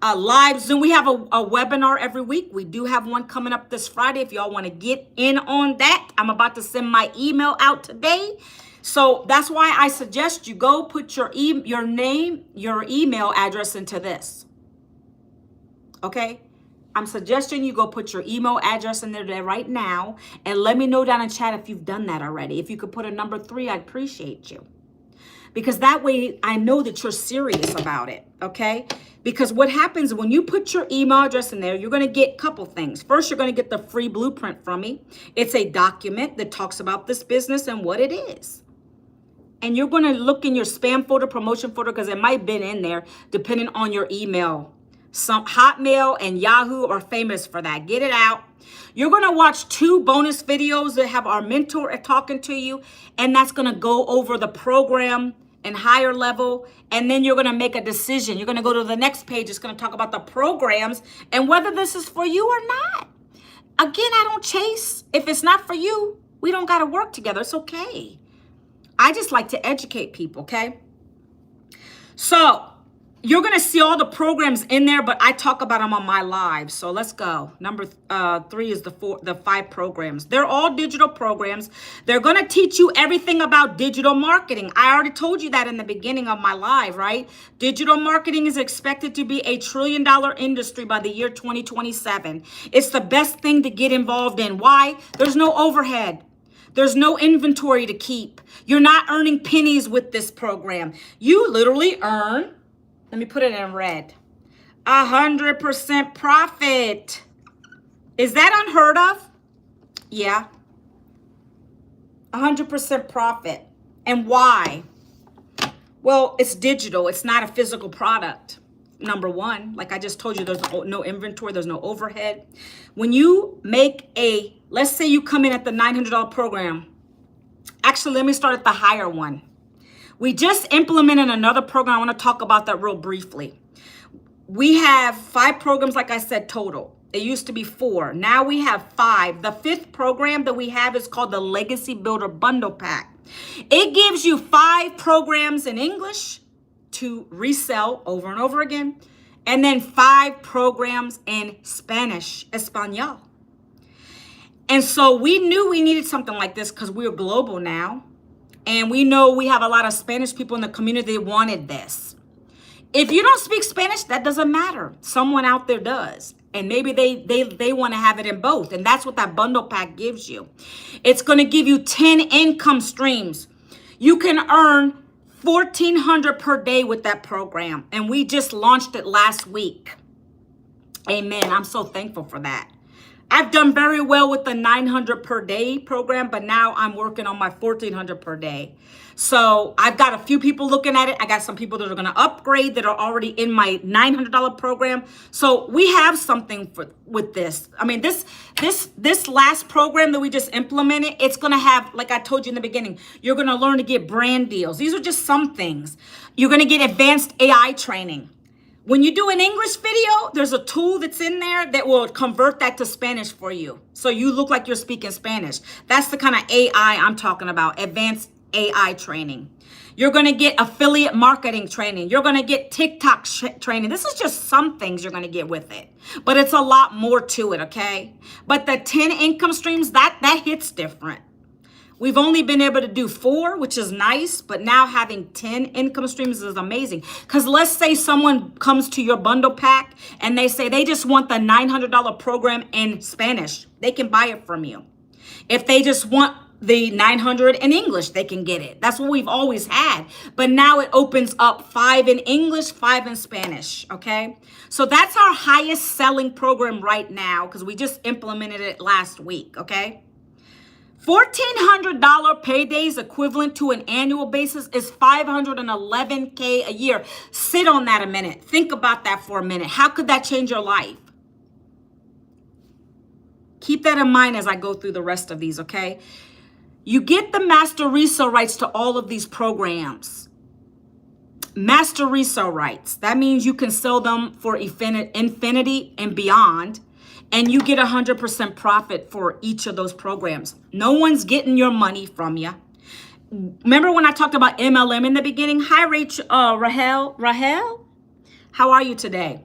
live Zoom. We have a webinar every week. We do have one coming up this Friday. If y'all want to get in on that, I'm about to send my email out today. So that's why I suggest you go put your name, your email address into this. Okay? I'm suggesting you go put your email address in there right now and let me know down in chat if you've done that already. If you could put a number 3, I'd appreciate you. Because that way I know that you're serious about it, okay? Because what happens when you put your email address in there, you're going to get a couple things. First, you're going to get the free blueprint from me. It's a document that talks about this business and what it is. And you're going to look in your spam folder, promotion folder, because it might have been in there depending on your email Some Hotmail and Yahoo are famous for that. Get it out. You're going to watch 2 bonus videos that have our mentor talking to you, and that's going to go over the program and higher level, and then you're going to make a decision. You're going to go to the next page. It's going to talk about the programs and whether this is for you or not. Again, I don't chase. If it's not for you, we don't got to work together. It's okay. I just like to educate people, okay? So you're going to see all the programs in there, but I talk about them on my live. So let's go. Number 3 is the 5 programs. They're all digital programs. They're going to teach you everything about digital marketing. I already told you that in the beginning of my live, right? Digital marketing is expected to be a $1 trillion industry by the year 2027. It's the best thing to get involved in. Why? There's no overhead. There's no inventory to keep. You're not earning pennies with this program. You literally earn, let me put it in red, 100% profit. Is that unheard of? Yeah. 100% profit. And why? Well, it's digital. It's not a physical product. Number 1, like I just told you, there's no inventory, there's no overhead. When you make let's say you come in at the $900 program. Actually, let me start at the higher one. We just implemented another program. I want to talk about that real briefly. We have 5 programs, like I said, total. It used to be 4. Now we have 5. The 5th program that we have is called the Legacy Builder Bundle Pack. It gives you 5 programs in English to resell over and over again, and then 5 programs in Spanish, Espanol. And so we knew we needed something like this because we're global now. And we know we have a lot of Spanish people in the community that wanted this. If you don't speak Spanish, that doesn't matter. Someone out there does. And maybe they want to have it in both. And that's what that bundle pack gives you. It's going to give you 10 income streams. You can earn $1,400 per day with that program. And we just launched it last week. Amen. I'm so thankful for that. I've done very well with the $900 per day program, but now I'm working on my $1,400 per day. So I've got a few people looking at it. I got some people that are going to upgrade that are already in my $900 program. So we have something with this. I mean, this last program that we just implemented, it's going to have, like I told you in the beginning, you're going to learn to get brand deals. These are just some things. You're going to get advanced AI training. When you do an English video, there's a tool that's in there that will convert that to Spanish for you. So you look like you're speaking Spanish. That's the kind of AI I'm talking about, advanced AI training. You're going to get affiliate marketing training. You're going to get TikTok training. This is just some things you're going to get with it. But it's a lot more to it, okay? But the 10 income streams, that hits different. We've only been able to do 4, which is nice, but now having 10 income streams is amazing. Because let's say someone comes to your bundle pack and they say they just want the $900 program in Spanish. They can buy it from you. If they just want the $900 in English, they can get it. That's what we've always had. But now it opens up 5 in English, 5 in Spanish, okay? So that's our highest selling program right now because we just implemented it last week, okay? $1,400 paydays equivalent to an annual basis is $511K a year. Sit on that a minute. Think about that for a minute. How could that change your life? Keep that in mind as I go through the rest of these, okay? You get the master resale rights to all of these programs. Master resale rights. That means you can sell them for infinity and beyond. And you get 100% profit for each of those programs. No one's getting your money from you. Remember when I talked about MLM in the beginning? Hi, Rahel. Rahel, how are you today?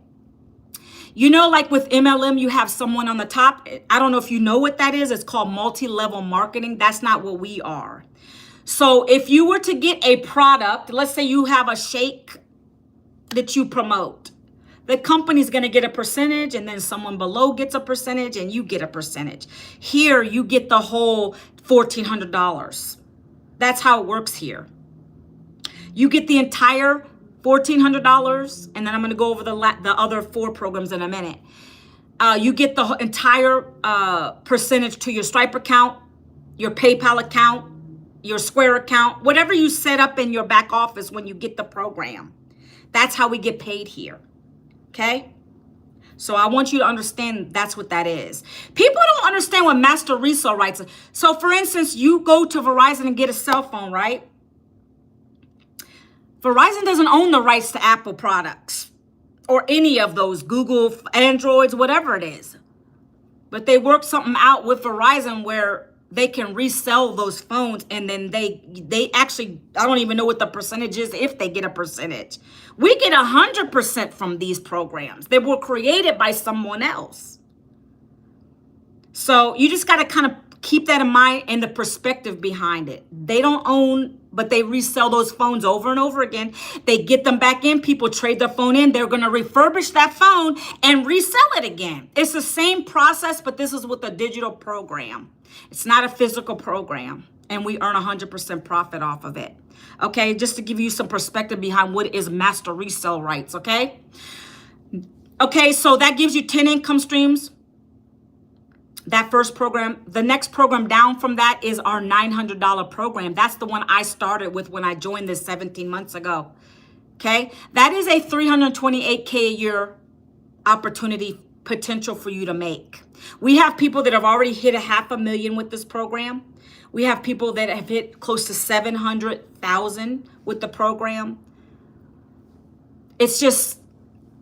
You know, like with MLM, you have someone on the top. I don't know if you know what that is. It's called multi-level marketing. That's not what we are. So if you were to get a product, let's say you have a shake that you promote. The company's going to get a percentage, and then someone below gets a percentage, and you get a percentage. Here, you get the whole $1,400. That's how it works here. You get the entire $1,400, and then I'm going to go over the other 4 programs in a minute. You get the entire percentage to your Stripe account, your PayPal account, your Square account, whatever you set up in your back office when you get the program. That's how we get paid here. Okay? So I want you to understand that's what that is. People don't understand what master resale rights are. So for instance, you go to Verizon and get a cell phone, right? Verizon doesn't own the rights to Apple products or any of those, Google, Androids, whatever it is. But they work something out with Verizon where they can resell those phones, and then they actually, I don't even know what the percentage is, if they get a percentage. We get 100% from these programs. They were created by someone else. So you just got to kind of keep that in mind and the perspective behind it. They don't own, but they resell those phones over and over again. They get them back in. People trade their phone in. They're going to refurbish that phone and resell it again. It's the same process, but this is with a digital program. It's not a physical program, and we earn 100% profit off of it. Okay, just to give you some perspective behind what is master resale rights, okay? Okay, so that gives you 10 income streams. That first program. The next program down from that is our $900 program. That's the one I started with when I joined this 17 months ago. Okay. That is a $328K a year opportunity potential for you to make. We have people that have already hit $500,000 with this program. We have people that have hit close to 700,000 with the program. It's just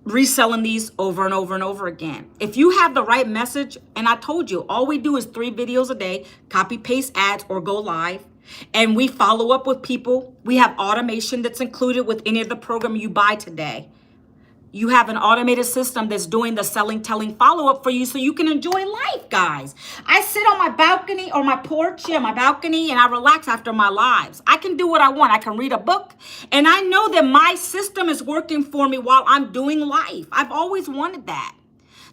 reselling these over and over and over again. If you have the right message, and I told you, all we do is 3 videos a day, copy, paste ads, or go live. And we follow up with people. We have automation that's included with any of the program you buy today. You have an automated system that's doing the selling, telling follow-up for you so you can enjoy life, guys. I sit on my balcony or my porch, my balcony, and I relax after my lives. I can do what I want. I can read a book, and I know that my system is working for me while I'm doing life. I've always wanted that.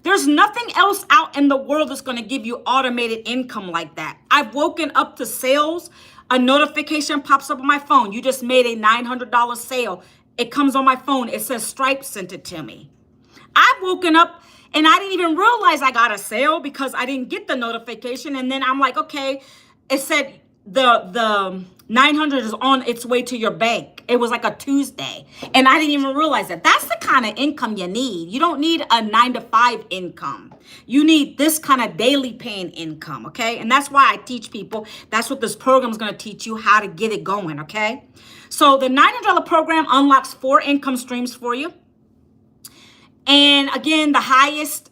There's nothing else out in the world that's going to give you automated income like that. I've woken up to sales. A notification pops up on my phone. You just made a $900 sale. It comes on my phone. It says Stripe sent it to me. I've woken up and I didn't even realize I got a sale because I didn't get the notification. And then I'm like, okay, it said the 900 is on its way to your bank. It was like a Tuesday. And I didn't even realize that. That's the kind of income you need. You don't need a 9-to-5 income. You need this kind of daily paying income, okay? And that's why I teach people. That's what this program is going to teach you, how to get it going, okay? So the $900 program unlocks 4 income streams for you. And again, the highest,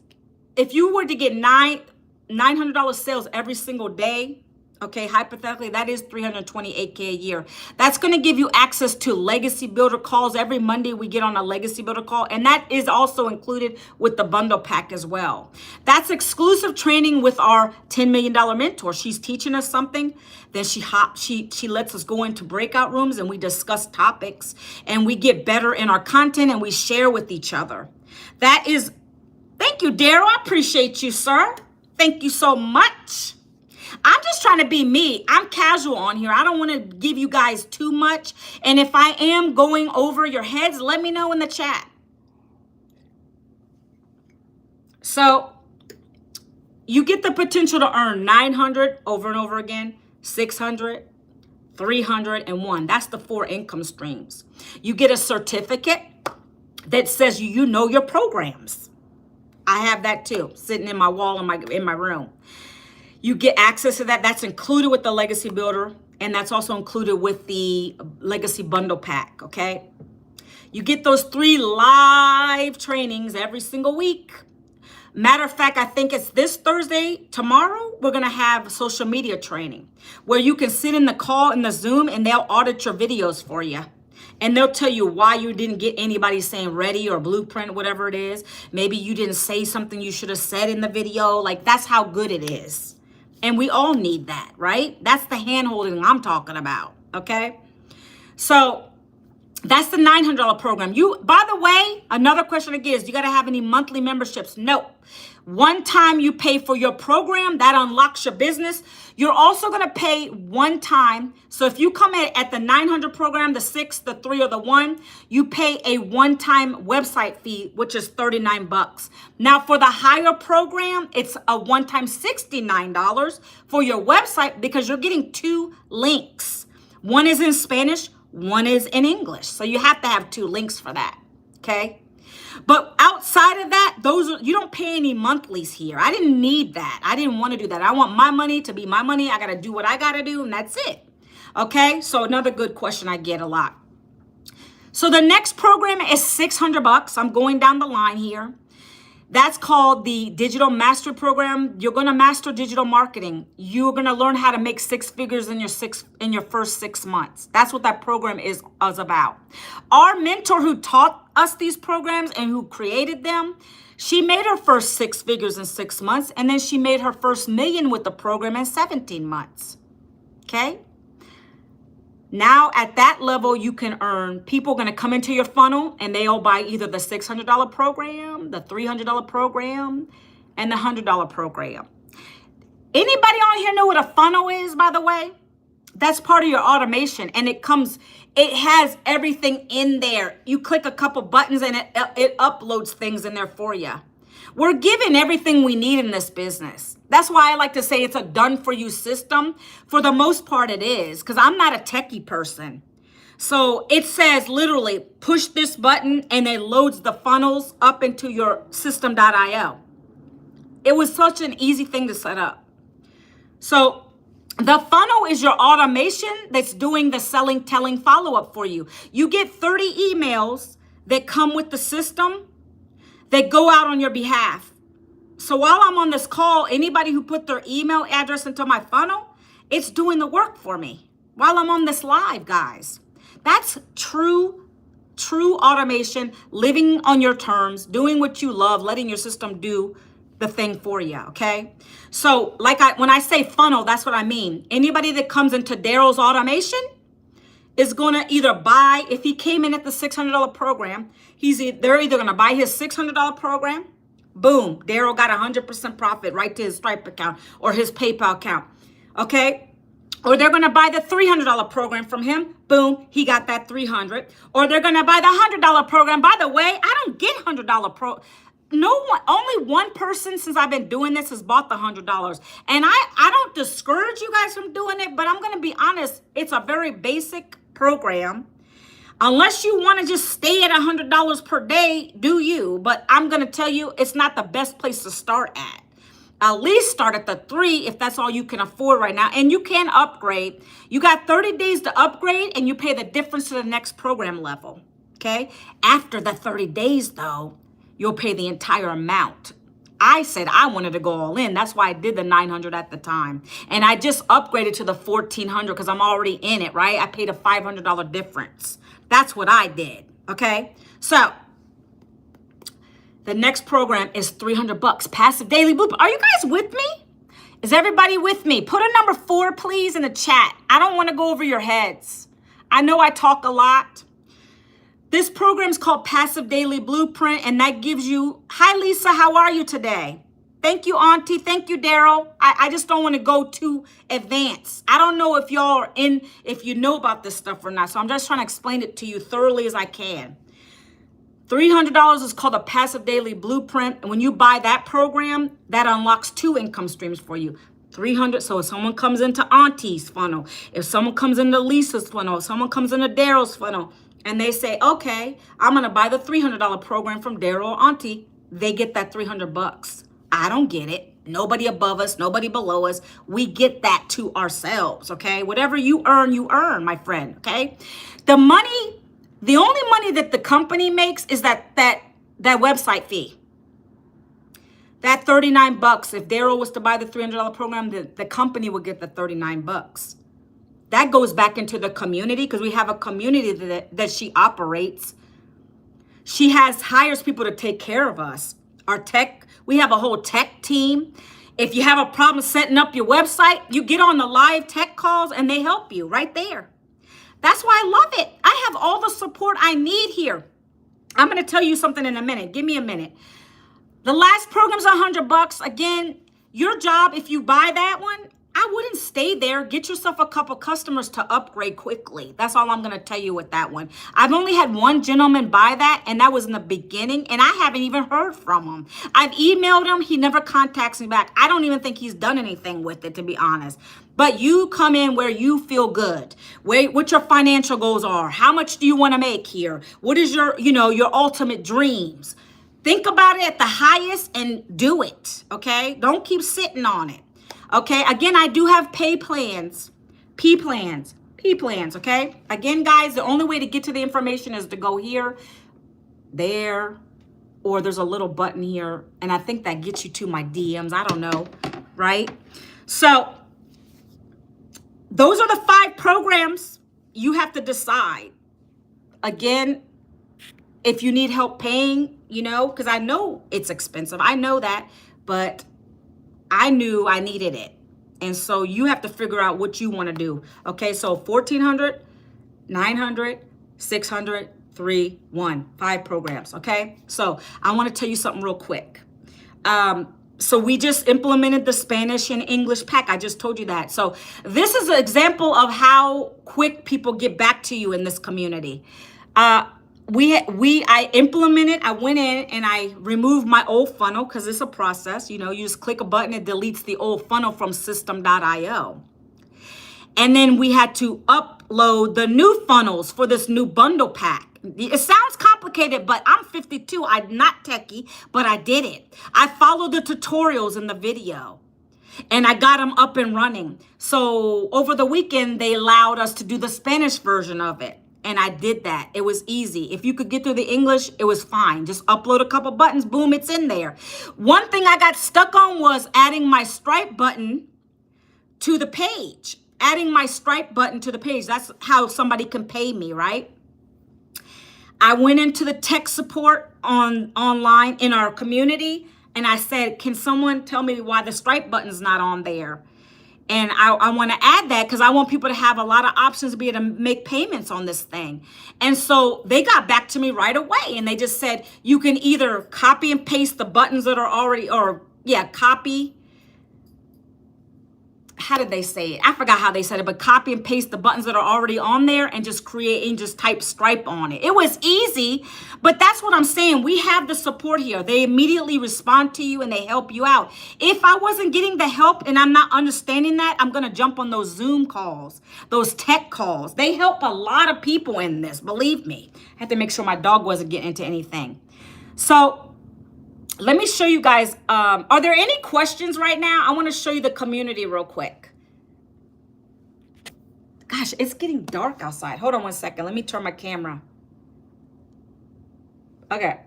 if you were to get $900 sales every single day, okay, hypothetically, that is $328K a year. That's going to give you access to Legacy Builder calls. Every Monday we get on a Legacy Builder call, and that is also included with the bundle pack as well. That's exclusive training with our $10 million mentor. She's teaching us something. Then she lets us go into breakout rooms and we discuss topics and we get better in our content and we share with each other. That is, thank you, Daryl. I appreciate you, sir. Thank you so much. I'm just trying to be me. I'm casual on here. I don't want to give you guys too much. And if I am going over your heads, let me know in the chat. So you get the potential to earn 900 over and over again, 600, 300, and 1. That's the 4 income streams. You get a certificate that says you know your programs. I have that too, sitting in my wall in my room. You get access to that. That's included with the Legacy Builder, and that's also included with the Legacy Bundle Pack, okay? You get those 3 live trainings every single week. Matter of fact, I think it's this Thursday. Tomorrow, we're going to have social media training where you can sit in the call in the Zoom and they'll audit your videos for you. And they'll tell you why you didn't get anybody saying ready or blueprint, whatever it is. Maybe you didn't say something you should have said in the video. Like, that's how good it is. And we all need that, right? That's the hand-holding I'm talking about, okay? So that's the $900 program. By the way, another question again is, you got to have any monthly memberships? No. One time you pay for your program, that unlocks your business. You're also going to pay one time. So if you come in at the 900 program, the 6, the 3, or the 1, you pay a one-time website fee, which is $39. Now for the higher program, it's a one-time $69 for your website because you're getting 2 links. One is in Spanish, one is in English. So you have to have 2 links for that, okay? But outside of that, you don't pay any monthlies here. I didn't need that. I didn't want to do that. I want my money to be my money. I got to do what I got to do, and that's it. Okay, so another good question I get a lot. So the next program is $600. I'm going down the line here. That's called the Digital Master Program. You're going to master digital marketing. You're going to learn how to make six figures in your first 6 months. That's what that program is about. Our mentor who taught us these programs and who created them, she made her first 6 figures in 6 months, and then she made her first million with the program in 17 months. Okay? Now, at that level, you can earn, people are going to come into your funnel and they'll buy either the $600 program, the $300 program, and the $100 program. Anybody on here know what a funnel is, by the way? That's part of your automation, and it has everything in there. You click a couple buttons and it uploads things in there for you. We're given everything we need in this business. That's why I like to say it's a done-for-you system. For the most part, it is, because I'm not a techie person. So it says literally, push this button, and it loads the funnels up into your system.io. It was such an easy thing to set up. So the funnel is your automation that's doing the selling, telling follow-up for you. You get 30 emails that come with the system that go out on your behalf. So while I'm on this call, anybody who put their email address into my funnel, it's doing the work for me while I'm on this live, guys. That's true automation, living on your terms, doing what you love, letting your system do the thing for you, okay? So when I say funnel, that's what I mean. Anybody that comes into Daryl's automation is going to either buy, if he came in at the $600 program, they're either going to buy his $600 program. Boom, Daryl got 100% profit right to his Stripe account or his PayPal account, okay? Or they're going to buy the $300 program from him. Boom, he got that $300. Or they're going to buy the $100 program. By the way, I don't get $100 only one person since I've been doing this has bought the $100. And I don't discourage you guys from doing it, but I'm going to be honest, it's a very basic program. Unless you want to just stay at $100 per day, do you? But I'm going to tell you, it's not the best place to start at. At least start at the 3 if that's all you can afford right now. And you can upgrade. You got 30 days to upgrade, and you pay the difference to the next program level. Okay? After the 30 days, though, you'll pay the entire amount. I said I wanted to go all in. That's why I did the $900 at the time. And I just upgraded to the $1,400 because I'm already in it, right? I paid a $500 difference. That's what I did, okay? So the next program is $300, Passive Daily Blueprint. Are you guys with me? Is everybody with me? Put a number 4, please, in the chat. I don't want to go over your heads. I know I talk a lot. This program is called Passive Daily Blueprint, and that gives you, hi, Lisa, how are you today? Thank you, Auntie. Thank you, Daryl. I just don't want to go too advanced. I don't know if y'all are if you know about this stuff or not, so I'm just trying to explain it to you thoroughly as I can. $300 is called a Passive Daily Blueprint, and when you buy that program, that unlocks 2 income streams for you. $300, so if someone comes into Auntie's funnel, if someone comes into Lisa's funnel, if someone comes into Daryl's funnel, and they say, okay, I'm going to buy the $300 program from Daryl or Auntie, they get that $300. I don't get it. Nobody above us, nobody below us. We get that to ourselves, okay? Whatever you earn, my friend, okay? The only money that the company makes is that website fee. That $39. If Daryl was to buy the $300 program, the company would get the $39. That goes back into the community because we have a community that she operates. She hires people to take care of us. We have a whole tech team. If you have a problem setting up your website, you get on the live tech calls and they help you right there. That's why I love it. I have all the support I need here. I'm going to tell you something in a minute. Give me a minute. The last program's $100. Again, your job, if you buy that one, I wouldn't stay there. Get yourself a couple customers to upgrade quickly. That's all I'm going to tell you with that one. I've only had one gentleman buy that, and that was in the beginning, and I haven't even heard from him. I've emailed him. He never contacts me back. I don't even think he's done anything with it, to be honest. But you come in where you feel good. What your financial goals are. How much do you want to make here? What is your, your ultimate dreams? Think about it at the highest and do it. Okay? Don't keep sitting on it. Okay? Again, I do have pay plans. P plans. P plans. Okay? Again, guys, the only way to get to the information is to go here, there, or there's a little button here. And I think that gets you to my DMs. I don't know. Right? So, those are the 5 programs. You have to decide. Again, if you need help paying, because I know it's expensive. I know that, but I knew I needed it. And so you have to figure out what you want to do. Okay, so 1,400, 900, 600, 3, 1. 5 programs, okay? So I want to tell you something real quick. So we just implemented the Spanish and English pack. I just told you that. So this is an example of how quick people get back to you in this community. I implemented, I went in and I removed my old funnel because it's a process. You just click a button, it deletes the old funnel from system.io. And then we had to upload the new funnels for this new bundle pack. It sounds complicated, but I'm 52. I'm not techie, but I did it. I followed the tutorials in the video and I got them up and running. So over the weekend, they allowed us to do the Spanish version of it. And I did that. It was easy. If you could get through the English, it was fine. Just upload a couple buttons. Boom, it's in there. One thing I got stuck on was adding my Stripe button to the page. Adding my Stripe button to the page. That's how somebody can pay me, right? I went into the tech support online in our community and I said, can someone tell me why the Stripe button's not on there? And I want to add that because I want people to have a lot of options to be able to make payments on this thing. And so they got back to me right away and they just said, you can either copy and paste the buttons that are already, copy. How did they say it? I forgot how they said it, but copy and paste the buttons that are already on there and just create and just type Stripe on it. It was easy, but that's what I'm saying. We have the support here. They immediately respond to you and they help you out. If I wasn't getting the help and I'm not understanding that, I'm going to jump on those Zoom calls, those tech calls. They help a lot of people in this, believe me. I had to make sure my dog wasn't getting into anything. So let me show you guys. Are there any questions right now? I want to show you the community real quick. Gosh, it's getting dark outside. Hold on one second. Let me turn my camera. Okay.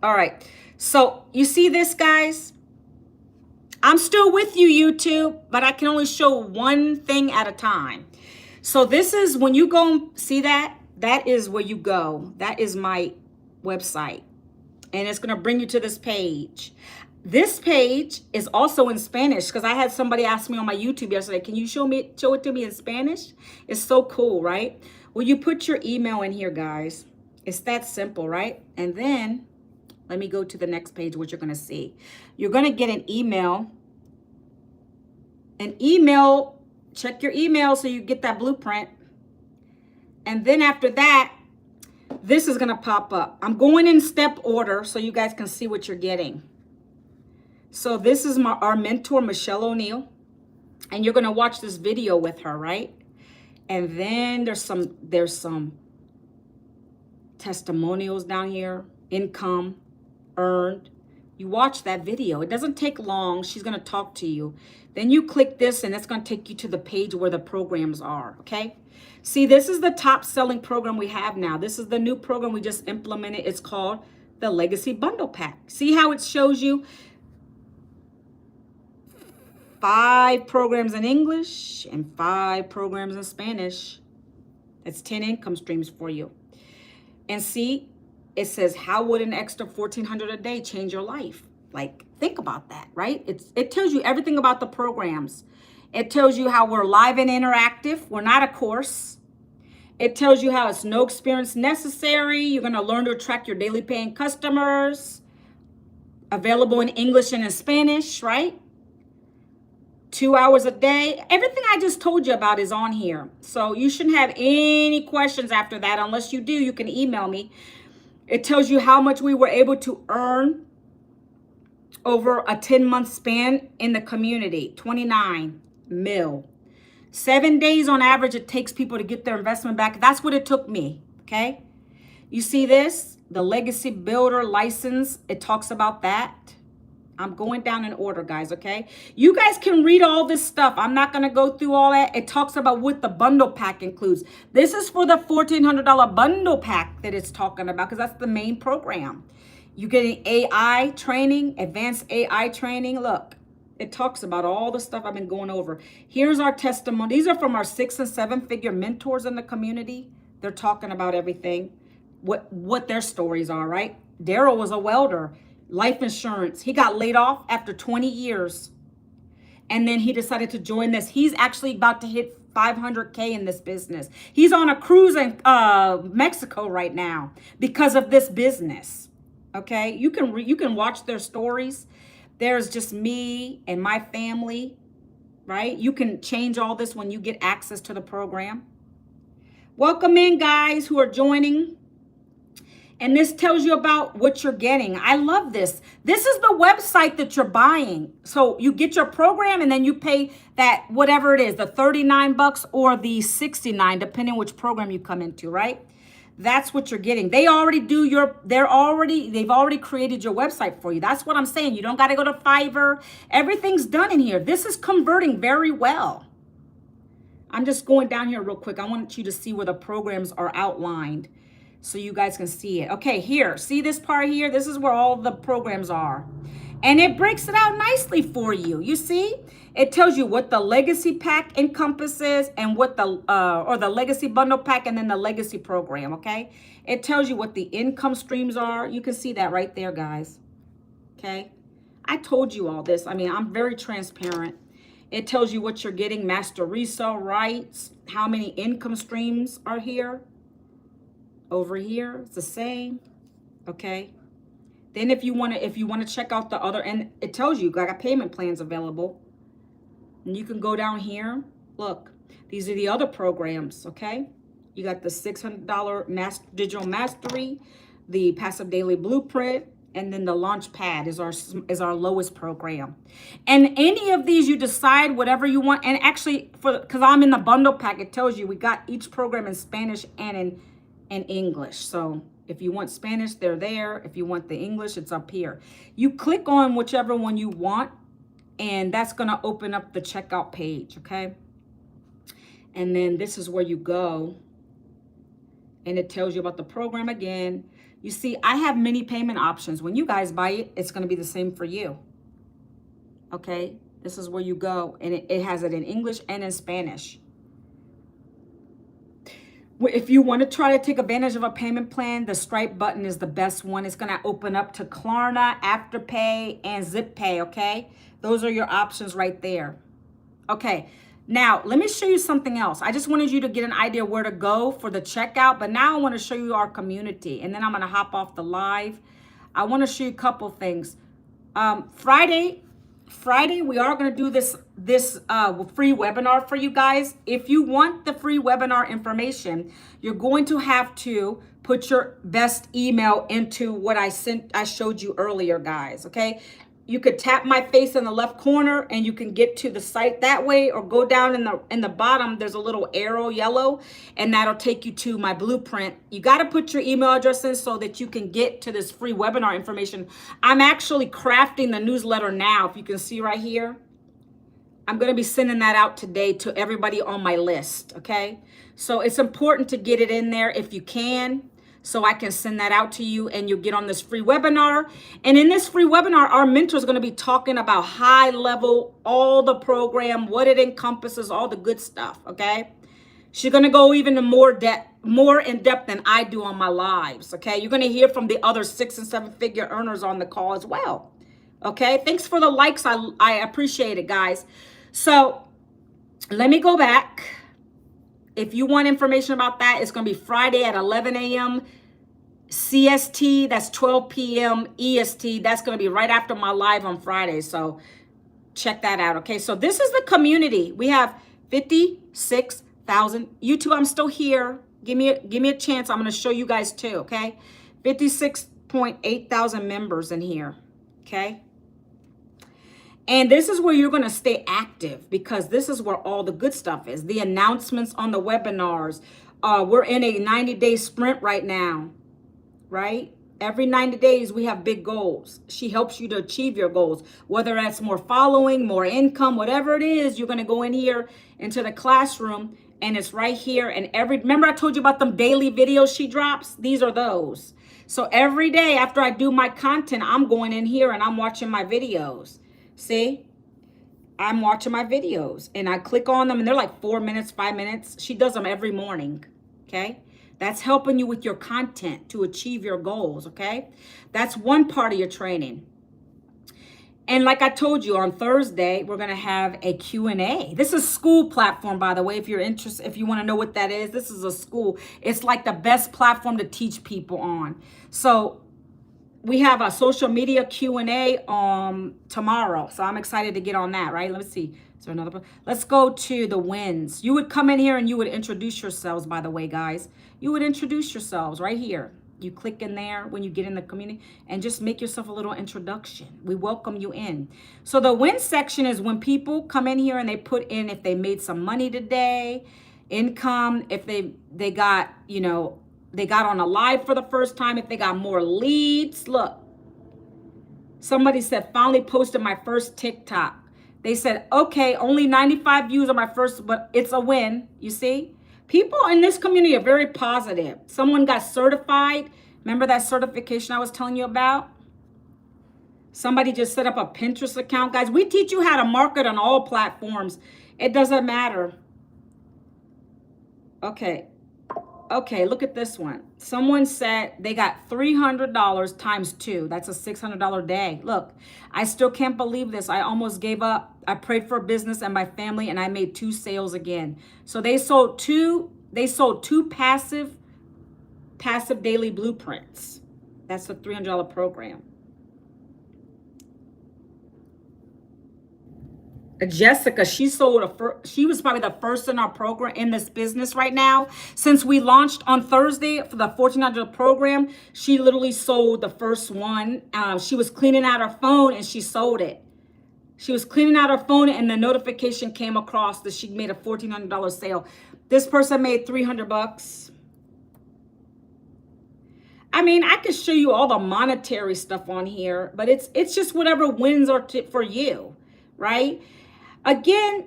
All right. So you see this, guys? I'm still with you, YouTube, but I can only show one thing at a time. So this is when you go and see that. That is where you go. That is my website. And it's going to bring you to this page. This page is also in Spanish because I had somebody ask me on my YouTube yesterday, can you show it to me in Spanish? It's so cool, right? Well, you put your email in here, guys. It's that simple, right? And then let me go to the next page, what you're going to see. You're going to get an email. Check your email so you get that blueprint. And then after that, this is going to pop up. I'm going in step order so you guys can see what you're getting. So this is our mentor, Michelle O'Neill. And you're going to watch this video with her, right? And then there's some testimonials down here. Income earned. You watch that video. It doesn't take long. She's going to talk to you. Then you click this and it's going to take you to the page where the programs are, okay? See, this is the top selling program we have now. This is the new program we just implemented. It's called the Legacy Bundle Pack. See how it shows you 5 programs in English and 5 programs in Spanish. That's 10 income streams for you. And see, it says, how would an extra $1,400 a day change your life? Like, think about that, right? It tells you everything about the programs. It tells you how we're live and interactive. We're not a course. It tells you how it's no experience necessary. You're going to learn to attract your daily paying customers. Available in English and in Spanish, right? 2 hours a day. Everything I just told you about is on here. So you shouldn't have any questions after that. Unless you do, you can email me. It tells you how much we were able to earn over a 10-month span in the community. 29. mil. 7 days on average it takes people to get their investment back. That's what it took me, okay? You see this? The legacy builder license, it talks about that. I'm going down in order, guys, okay? You guys can read all this stuff. I'm not going to go through all that. It talks about what the bundle pack includes. This is for the $1,400 bundle pack that it's talking about because that's the main program. You're getting AI training, advanced AI training. Look, it talks about all the stuff I've been going over. Here's our testimony. These are from our 6- and 7-figure mentors in the community. They're talking about everything, what their stories are, right? Daryl was a welder. Life insurance. He got laid off after 20 years. And then he decided to join this. He's actually about to hit 500K in this business. He's on a cruise in Mexico right now because of this business. Okay? You can watch their stories. There's just me and my family, right? You can change all this when you get access to the program. Welcome in, guys who are joining. And this tells you about what you're getting. I love this. This is the website that you're buying. So you get your program and then you pay that, whatever it is, the 39 bucks or the 69, depending on which program you come into, right? That's what you're getting. They've already created your website for you. That's what I'm saying. You don't got to go to Fiverr. Everything's done in here. This is converting very well. I'm just going down here real quick. I want you to see where the programs are outlined, so you guys can see it. Okay, here, see this part here? This is where all the programs are. And it breaks it out nicely for you. You see? It tells you what the legacy pack encompasses and what the, or the legacy bundle pack and then the legacy program, okay? It tells you what the income streams are. You can see that right there, guys. Okay? I told you all this. I mean, I'm very transparent. It tells you what you're getting, master resale rights, how many income streams are here. Over here, it's the same, okay? Then if you want to check out the other, and it tells you I got payment plans available. And you can go down here. Look, these are the other programs, okay? You got the $600 digital mastery, the passive daily blueprint, and then the launch pad is our lowest program. And any of these you decide whatever you want. And actually, because I'm in the bundle pack, it tells you we got each program in Spanish and in English. So if you want Spanish, they're there. If you want the English, it's up here. You click on whichever one you want, and that's going to open up the checkout page, okay? And then this is where you go, and it tells you about the program again. You see, I have many payment options. When you guys buy it, it's going to be the same for you, okay? This is where you go, and it has it in English and in Spanish. If you want to try to take advantage of a payment plan, the Stripe button is the best one. It's going to open up to Klarna, Afterpay, and ZipPay, okay? Those are your options right there. Okay, now let me show you something else. I just wanted you to get an idea where to go for the checkout, but now I want to show you our community, and then I'm going to hop off the live. I want to show you a couple things. Friday, we are going to do this free webinar for you guys. If you want the free webinar information, you're going to have to put your best email into what I showed you earlier, guys, okay? You could tap my face in the left corner and you can get to the site that way, or go down in the bottom. There's a little arrow, yellow, and that'll take you to my blueprint. You got to put your email address in so that you can get to this free webinar information. I'm actually crafting the newsletter now. If you can see right here, I'm going to be sending that out today to everybody on my list, okay? So it's important to get it in there if you can, so I can send that out to you and you'll get on this free webinar. And in this free webinar, our mentor is going to be talking about high level, all the program, what it encompasses, all the good stuff, okay? She's going to go even more in depth than I do on my lives, okay? You're going to hear from the other 6- and 7-figure earners on the call as well, okay? Thanks for the likes. I appreciate it, guys. So let me go back. If you want information about that, it's going to be Friday at 11 a.m. CST. That's 12 p.m. EST. That's going to be right after my live on Friday. So check that out. Okay. So this is the community. We have 56,000. YouTube, I'm still here. Give me a chance. I'm going to show you guys too. Okay. 56,800 members in here. Okay. And this is where you're going to stay active, because this is where all the good stuff is. The announcements on the webinars. We're in a 90-day sprint right now, right? Every 90 days, we have big goals. She helps you to achieve your goals, whether that's more following, more income, whatever it is. You're going to go in here into the classroom, and it's right here. And remember I told you about them daily videos she drops? These are those. So every day after I do my content, I'm going in here and I'm watching my videos. See? I'm watching my videos and I click on them and they're like 4 minutes, 5 minutes. She does them every morning. Okay? That's helping you with your content to achieve your goals. Okay? That's one part of your training. And like I told you, on Thursday, we're going to have a Q&A. This is a school platform, by the way, if you're interested, if you want to know what that is. This is a school. It's like the best platform to teach people on. So we have a social media Q&A tomorrow. So I'm excited to get on that, right? Let me see. Is there another? Let's go to the wins. You would come in here and you would introduce yourselves, by the way, guys. You would introduce yourselves right here. You click in there when you get in the community and just make yourself a little introduction. We welcome you in. So the win section is when people come in here and they put in if they made some money today, income, if they got, you know, they got on a live for the first time, if they got more leads. Look, somebody said, finally posted my first TikTok. They said, okay, only 95 views on my first, but it's a win. You see? People in this community are very positive. Someone got certified. Remember that certification I was telling you about? Somebody just set up a Pinterest account. Guys, we teach you how to market on all platforms. It doesn't matter. Okay. Okay, look at this one. Someone said they got $300 times 2. That's a $600 day. Look, I still can't believe this. I almost gave up. I prayed for business and my family, and I made 2 sales again. So they sold two passive daily blueprints. That's a $300 program. Jessica, she was probably the first in our program in this business right now. Since we launched on Thursday for the 1400 program, she literally sold the first one. She was cleaning out her phone and she sold it. She was cleaning out her phone and the notification came across that she made a $1,400 sale. This person made $300. I mean, I could show you all the monetary stuff on here, but it's just whatever wins are for you, right? Again,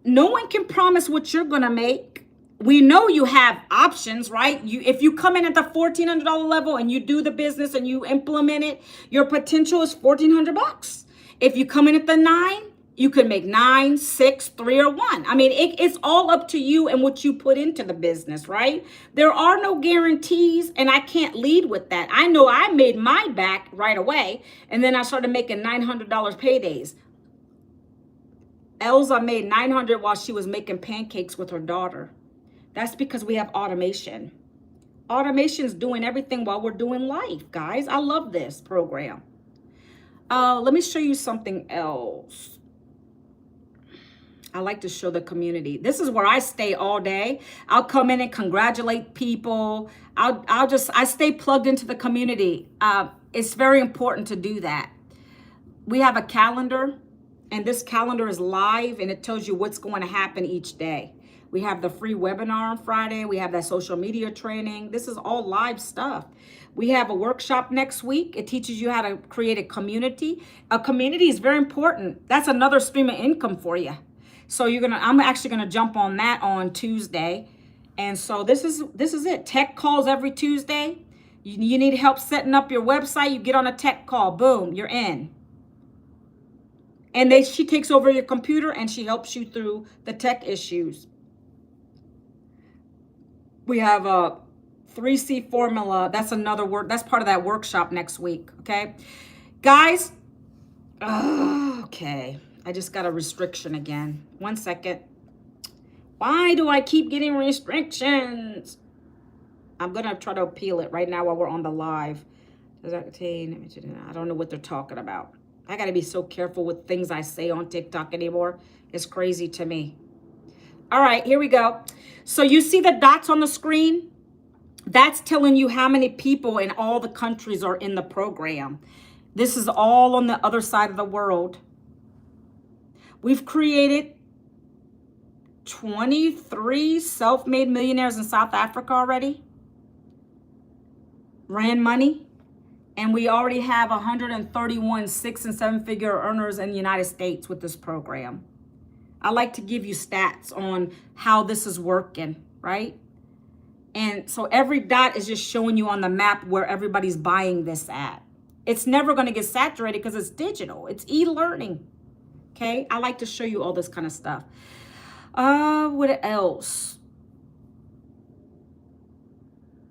no one can promise what you're going to make. We know you have options, right? If you come in at the $1,400 level and you do the business and you implement it, your potential is $1,400. If you come in at the 9, you could make 9, 6, 3, or 1. I mean, it's all up to you and what you put into the business, right? There are no guarantees, and I can't lead with that. I know I made my back right away, and then I started making $900 paydays. Elza made $900 while she was making pancakes with her daughter. That's because we have automation. Automation's doing everything while we're doing life, guys. I love this program. Let me show you something else. I like to show the community. This is where I stay all day. I'll come in and congratulate people. I stay plugged into the community. It's very important to do that. We have a calendar. And this calendar is live and it tells you what's going to happen each day. We have the free webinar on Friday. We have that social media training. This is all live stuff. We have a workshop next week. It teaches you how to create a community. A community is very important. That's another stream of income for you. So I'm actually gonna jump on that on Tuesday. And so this is it. Tech calls every Tuesday. You need help setting up your website. You get on a tech call. Boom, you're in. And she takes over your computer and she helps you through the tech issues. We have a 3C formula. That's another work. That's part of that workshop next week. Okay, guys. Okay, I just got a restriction again. 1 second. Why do I keep getting restrictions? I'm gonna try to appeal it right now while we're on the live. Does that contain? I don't know what they're talking about. I got to be so careful with things I say on TikTok anymore. It's crazy to me. All right, here we go. So you see the dots on the screen? That's telling you how many people in all the countries are in the program. This is all on the other side of the world. We've created 23 self-made millionaires in South Africa already. Ran money. And we already have 131 6 and 7 figure earners in the United States with this program. I like to give you stats on how this is working, right? And so every dot is just showing you on the map where everybody's buying this at. It's never going to get saturated because it's digital. It's e-learning. Okay? I like to show you all this kind of stuff. What else?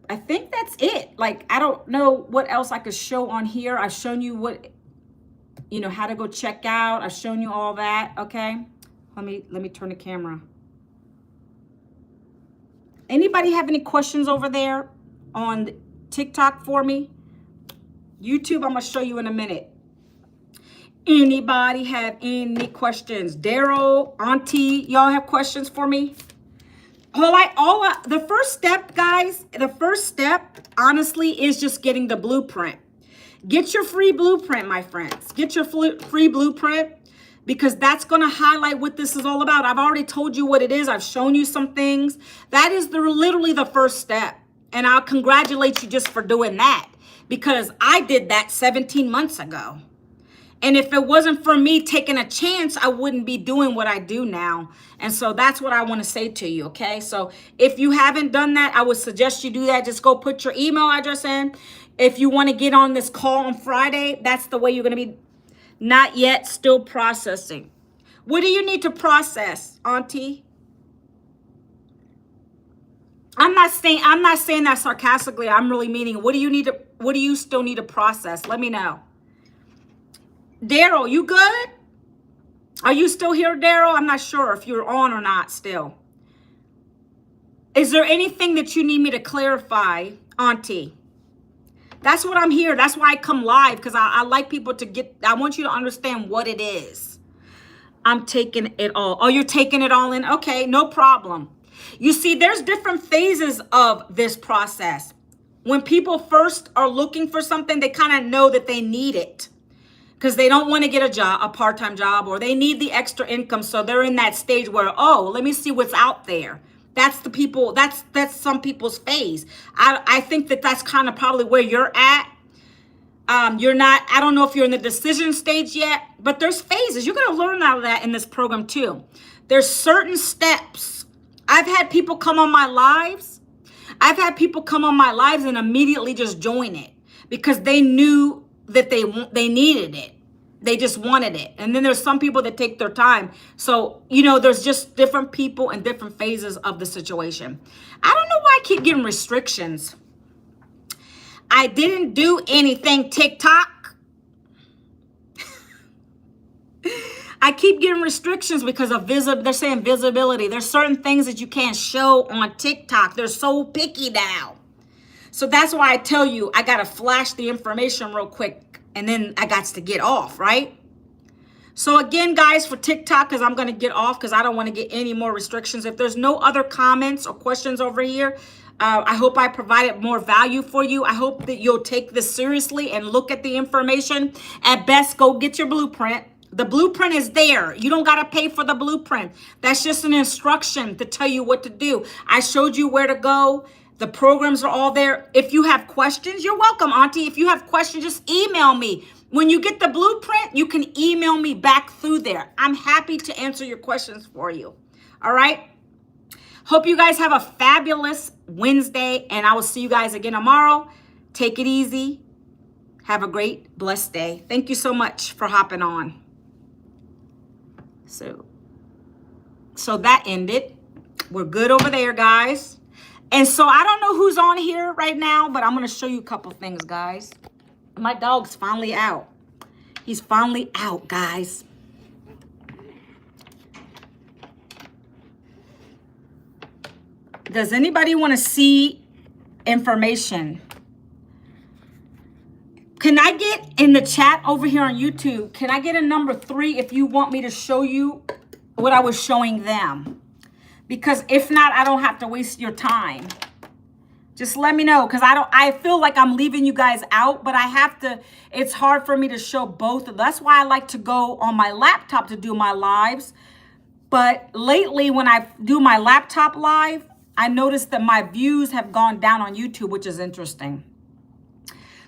I think that's it. Like, I don't know what else I could show on here. I've shown you what, you know, how to go check out. I've shown you all that. Okay. Let me turn the camera. Anybody have any questions over there on TikTok for me? YouTube, I'm going to show you in a minute. Anybody have any questions? Daryl, Auntie, y'all have questions for me? The first step, guys, the first step, honestly, is just getting the blueprint. Get your free blueprint, my friends. Get your free blueprint, because that's going to highlight what this is all about. I've already told you what it is. I've shown you some things. That is literally the first step. And I'll congratulate you just for doing that, because I did that 17 months ago. And if it wasn't for me taking a chance, I wouldn't be doing what I do now. And so that's what I want to say to you, okay? So if you haven't done that, I would suggest you do that. Just go put your email address in. If you want to get on this call on Friday, that's the way you're going to be. Not yet, still processing. What do you need to process, Auntie? I'm not saying that sarcastically. I'm really meaning, what do you still need to process? Let me know. Daryl, you good? Are you still here, Daryl? I'm not sure if you're on or not still. Is there anything that you need me to clarify, Auntie? That's what I'm here. That's why I come live, because I like people to get, I want you to understand what it is. I'm taking it all. Oh, you're taking it all in? Okay, no problem. You see, there's different phases of this process. When people first are looking for something, they kind of know that they need it, because they don't want to get a part-time job, or they need the extra income. So they're in that stage where, oh, let me see what's out there. That's the people, that's some people's phase. I think that's kind of probably where you're at. You're not, I don't know if you're in the decision stage yet, but there's phases. You're going to learn out of that in this program too. There's certain steps. I've had people come on my lives. And immediately just join it, because they knew that they needed it. They just wanted it. And then there's some people that take their time. So, you know, there's just different people and different phases of the situation. I don't know why I keep getting restrictions. I didn't do anything, TikTok. I keep getting restrictions because of they're saying visibility. There's certain things that you can't show on TikTok. They're so picky now. So that's why I tell you, I got to flash the information real quick, and then I got to get off, right? So again, guys, for TikTok, because I'm going to get off because I don't want to get any more restrictions. If there's no other comments or questions over here, I hope I provided more value for you. I hope that you'll take this seriously and look at the information. At best, go get your blueprint. The blueprint is there. You don't got to pay for the blueprint. That's just an instruction to tell you what to do. I showed you where to go. The programs are all there. If you have questions, you're welcome, Auntie. If you have questions, just email me. When you get the blueprint, you can email me back through there. I'm happy to answer your questions for you. All right? Hope you guys have a fabulous Wednesday, and I will see you guys again tomorrow. Take it easy. Have a great, blessed day. Thank you so much for hopping on. So that ended. We're good over there, guys. And so I don't know who's on here right now, but I'm going to show you a couple things, guys. My dog's finally out. He's finally out, guys. Does anybody want to see information? Can I get in the chat over here on YouTube, can I get a number 3 if you want me to show you what I was showing them? Because if not, I don't have to waste your time. Just let me know, because I feel like I'm leaving you guys out, but I have to, it's hard for me to show both. That's why I like to go on my laptop to do my lives. But lately when I do my laptop live, I noticed that my views have gone down on YouTube, which is interesting.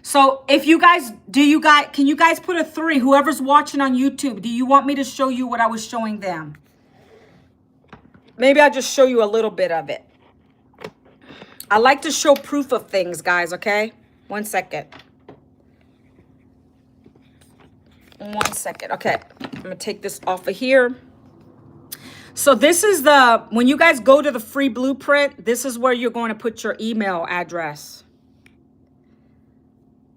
So if you guys, can you guys put a 3? Whoever's watching on YouTube, do you want me to show you what I was showing them? Maybe I'll just show you a little bit of it. I like to show proof of things, guys, okay? 1 second. 1 second. Okay, I'm gonna take this off of here. So this is when you guys go to the free blueprint, this is where you're going to put your email address.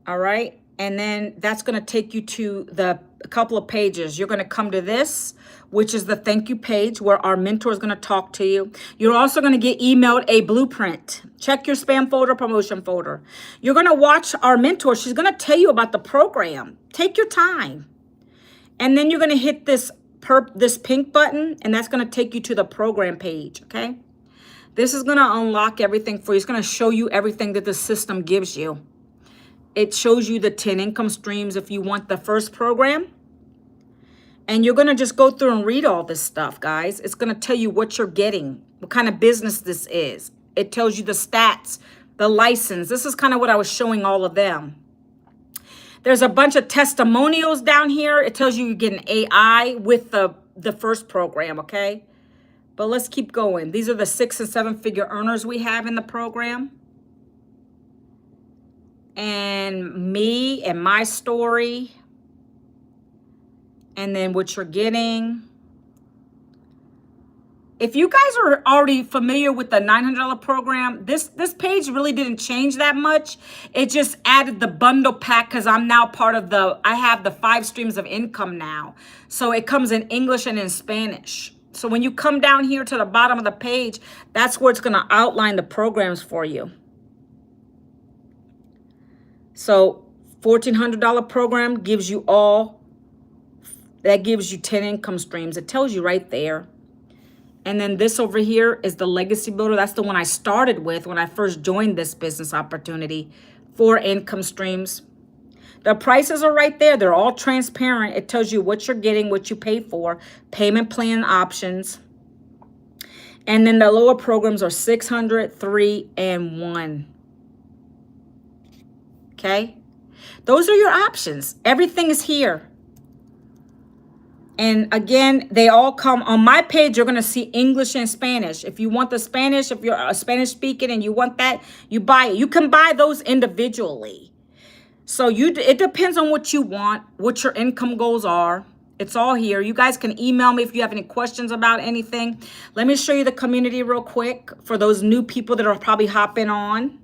All right. And then that's going to take you to a couple of pages. You're going to come to this, which is the thank you page where our mentor is going to talk to you. You're also going to get emailed a blueprint. Check your spam folder, promotion folder. You're going to watch our mentor. She's going to tell you about the program. Take your time. And then you're going to hit this pink button, and that's going to take you to the program page. Okay. This is going to unlock everything for you. It's going to show you everything that the system gives you. It shows you the 10 income streams if you want the first program. And you're going to just go through and read all this stuff, guys. It's going to tell you what you're getting, what kind of business this is. It tells you the stats, the license. This is kind of what I was showing all of them. There's a bunch of testimonials down here. It tells you get an AI with the first program, okay? But let's keep going. These are the 6- and 7-figure earners we have in the program. And me and my story, and then what you're getting. If you guys are already familiar with the $900 program, this page really didn't change that much. It just added the bundle pack because I'm now part of I have the 5 streams of income now. So it comes in English and in Spanish. So when you come down here to the bottom of the page, that's where it's going to outline the programs for you. So $1,400 program gives you that gives you 10 income streams. It tells you right there. And then this over here is the Legacy Builder. That's the one I started with when I first joined this business opportunity. 4 income streams. The prices are right there. They're all transparent. It tells you what you're getting, what you pay for, payment plan options. And then the lower programs are 600, 3, and 1. Okay, those are your options. Everything is here. And again, they all come on my page. You're going to see English and Spanish. If you want the Spanish, if you're a Spanish speaking and you want that, you buy it. You can buy those individually. So it depends on what you want, what your income goals are. It's all here. You guys can email me if you have any questions about anything. Let me show you the community real quick for those new people that are probably hopping on.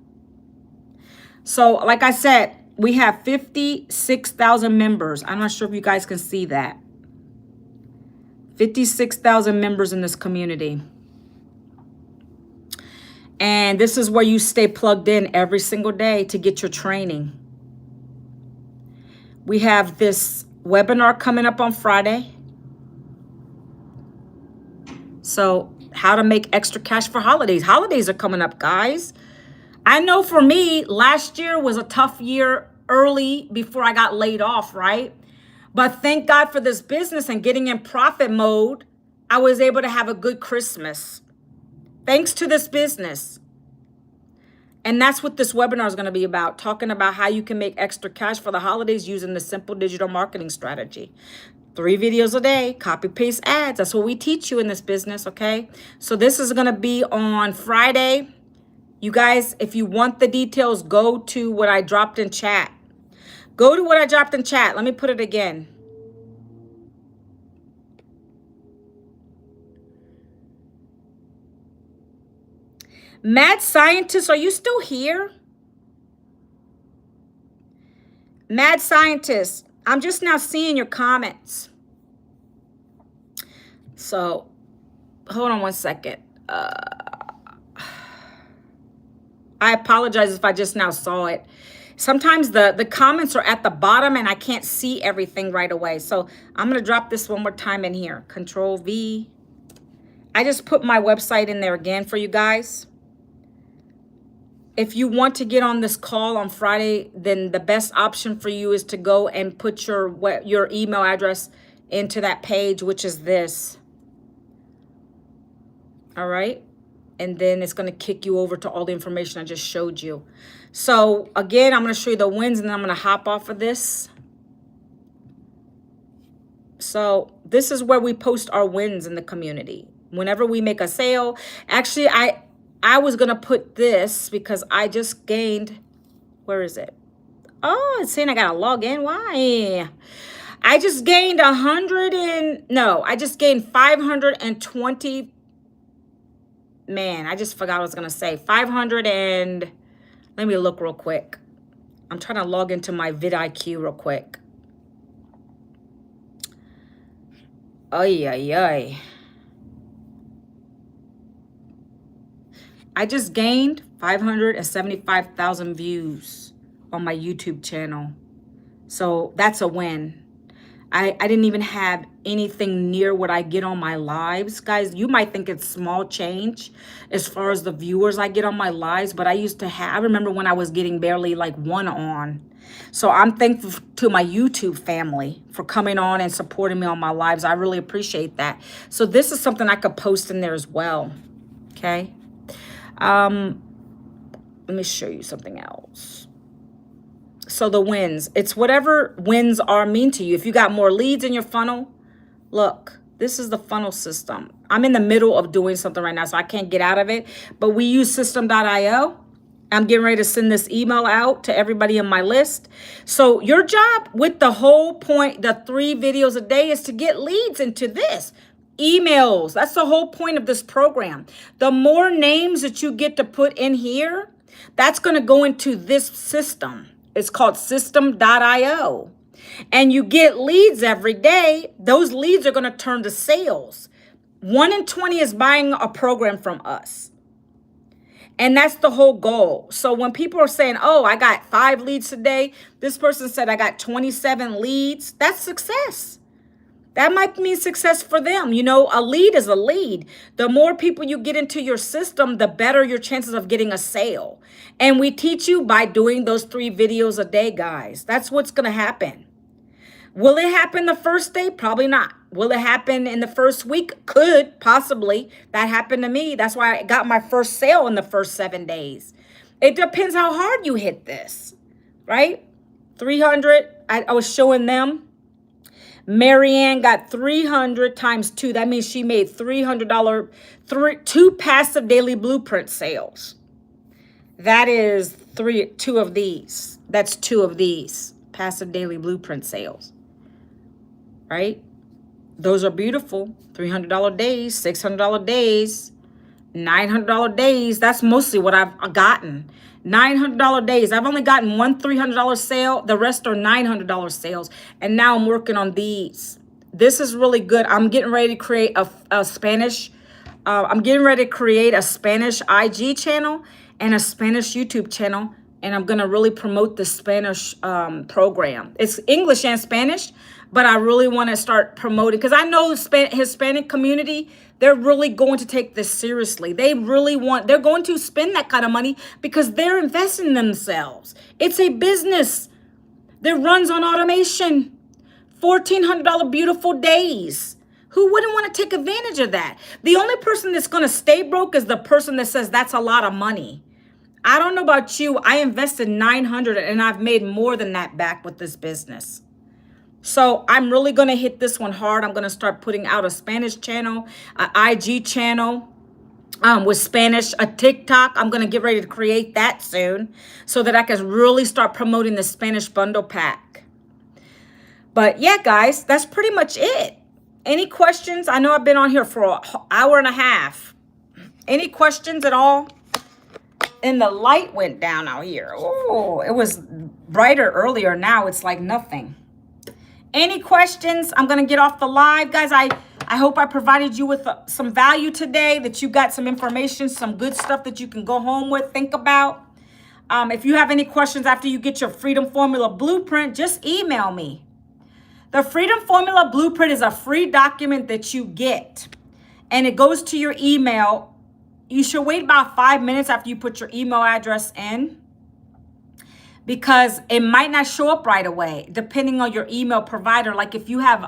So like I said, we have 56,000 members. I'm not sure if you guys can see that. 56,000 members in this community. And this is where you stay plugged in every single day to get your training. We have this webinar coming up on Friday. So how to make extra cash for holidays. Holidays are coming up, guys. I know for me, last year was a tough year early before I got laid off, right? But thank God for this business and getting in profit mode, I was able to have a good Christmas. Thanks to this business. And that's what this webinar is going to be about, talking about how you can make extra cash for the holidays using the simple digital marketing strategy. 3 videos a day, copy paste ads. That's what we teach you in this business, okay? So this is going to be on Friday. You guys, if you want the details, go to what I dropped in chat. Go to what I dropped in chat. Let me put it again. Mad Scientist, are you still here? Mad Scientist, I'm just now seeing your comments. So, hold on 1 second. I apologize if I just now saw it. Sometimes the comments are at the bottom and I can't see everything right away. So I'm going to drop this one more time in here. Control V. I just put my website in there again for you guys. If you want to get on this call on Friday, then the best option for you is to go and put your email address into that page, which is this. All right. And then it's going to kick you over to all the information I just showed you. So again, I'm going to show you the wins and then I'm going to hop off of this. So this is where we post our wins in the community. Whenever we make a sale, actually, I was going to put this because I just gained, where is it? Oh, it's saying I got to log in. Why? I just gained I just gained 520. Man, I just forgot what I was going to say. 500 and, let me look real quick. I'm trying to log into my vidIQ real quick. Ay. I just gained 575,000 views on my YouTube channel. So that's a win. I didn't even have anything near what I get on my lives. Guys, you might think it's small change as far as the viewers I get on my lives, but I remember when I was getting barely like one on. So I'm thankful to my YouTube family for coming on and supporting me on my lives. I really appreciate that. So this is something I could post in there as well. Okay. Let me show you something else. So the wins, it's whatever wins are mean to you. If you got more leads in your funnel, look, this is the funnel system. I'm in the middle of doing something right now, so I can't get out of it. But we use System.io. I'm getting ready to send this email out to everybody in my list. So your job with the whole point, the 3 videos a day, is to get leads into this. Emails. That's the whole point of this program. The more names that you get to put in here, that's going to go into this system. It's called System.io. And you get leads every day. Those leads are going to turn to sales. 1 in 20 is buying a program from us. And that's the whole goal. So when people are saying, oh, I got 5 leads today, this person said I got 27 leads, that's success. That might mean success for them. You know, a lead is a lead. The more people you get into your system, the better your chances of getting a sale. And we teach you by doing those 3 videos a day, guys. That's what's going to happen. Will it happen the first day? Probably not. Will it happen in the first week? Could, possibly. That happened to me. That's why I got my first sale in the first 7 days. It depends how hard you hit this, right? 300, I was showing them. Marianne got 300 times 2. That means she made $300, 2 passive daily blueprint sales. That is 2 of these. That's 2 of these passive daily blueprint sales, right? Those are beautiful. $300 days, $600 days, $900 days. That's mostly what I've gotten. $900 days. I've only gotten 1 $300 sale. The rest are $900 sales. And now I'm working on these. This is really good. I'm getting ready to create a Spanish. I'm getting ready to create a Spanish IG channel and a Spanish YouTube channel. And I'm going to really promote the Spanish program. It's English and Spanish, but I really want to start promoting because I know the Hispanic community, they're really going to take this seriously. They're going to spend that kind of money because they're investing in themselves. It's a business that runs on automation. $1,400 beautiful days. Who wouldn't want to take advantage of that? The only person that's going to stay broke is the person that says that's a lot of money. I don't know about you. I invested $900 and I've made more than that back with this business. So I'm really going to hit this one hard. I'm going to start putting out a Spanish channel, an IG channel with Spanish, a TikTok. I'm going to get ready to create that soon so that I can really start promoting the Spanish bundle pack. But yeah, guys, that's pretty much it. Any questions? I know I've been on here for an hour and a half. Any questions at all? And the light went down out here. Oh, it was brighter earlier. Now it's like nothing. Any questions? I'm going to get off the live. Guys, I hope I provided you with some value today, that you got some information, some good stuff that you can go home with, think about. If you have any questions after you get your Freedom Formula Blueprint, just email me. The Freedom Formula Blueprint is a free document that you get, and it goes to your email you should wait about 5 minutes after you put your email address in, because it might not show up right away depending on your email provider. Like if you have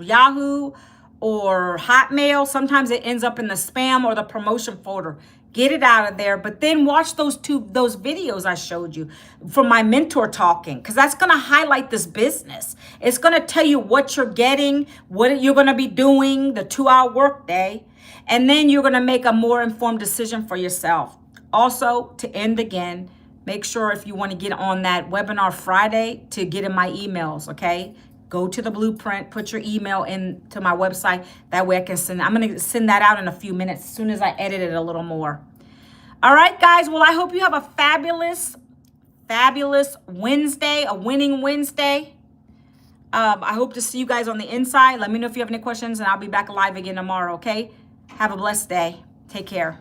Yahoo or Hotmail, sometimes it ends up in the spam or the promotion folder. Get it out of there, but then watch those videos I showed you from my mentor talking, because that's going to highlight this business. It's going to tell you what you're getting, what you're going to be doing, the 2-hour workday, and then you're going to make a more informed decision for yourself. Also, to end again, make sure if you want to get on that webinar Friday to get in my emails, okay? Go to the blueprint, put your email into my website. That way I can send, I'm going to send that out in a few minutes as soon as I edit it a little more. All right, guys. Well, I hope you have a fabulous, fabulous Wednesday, a winning Wednesday. I hope to see you guys on the inside. Let me know if you have any questions, and I'll be back live again tomorrow, okay? Have a blessed day. Take care.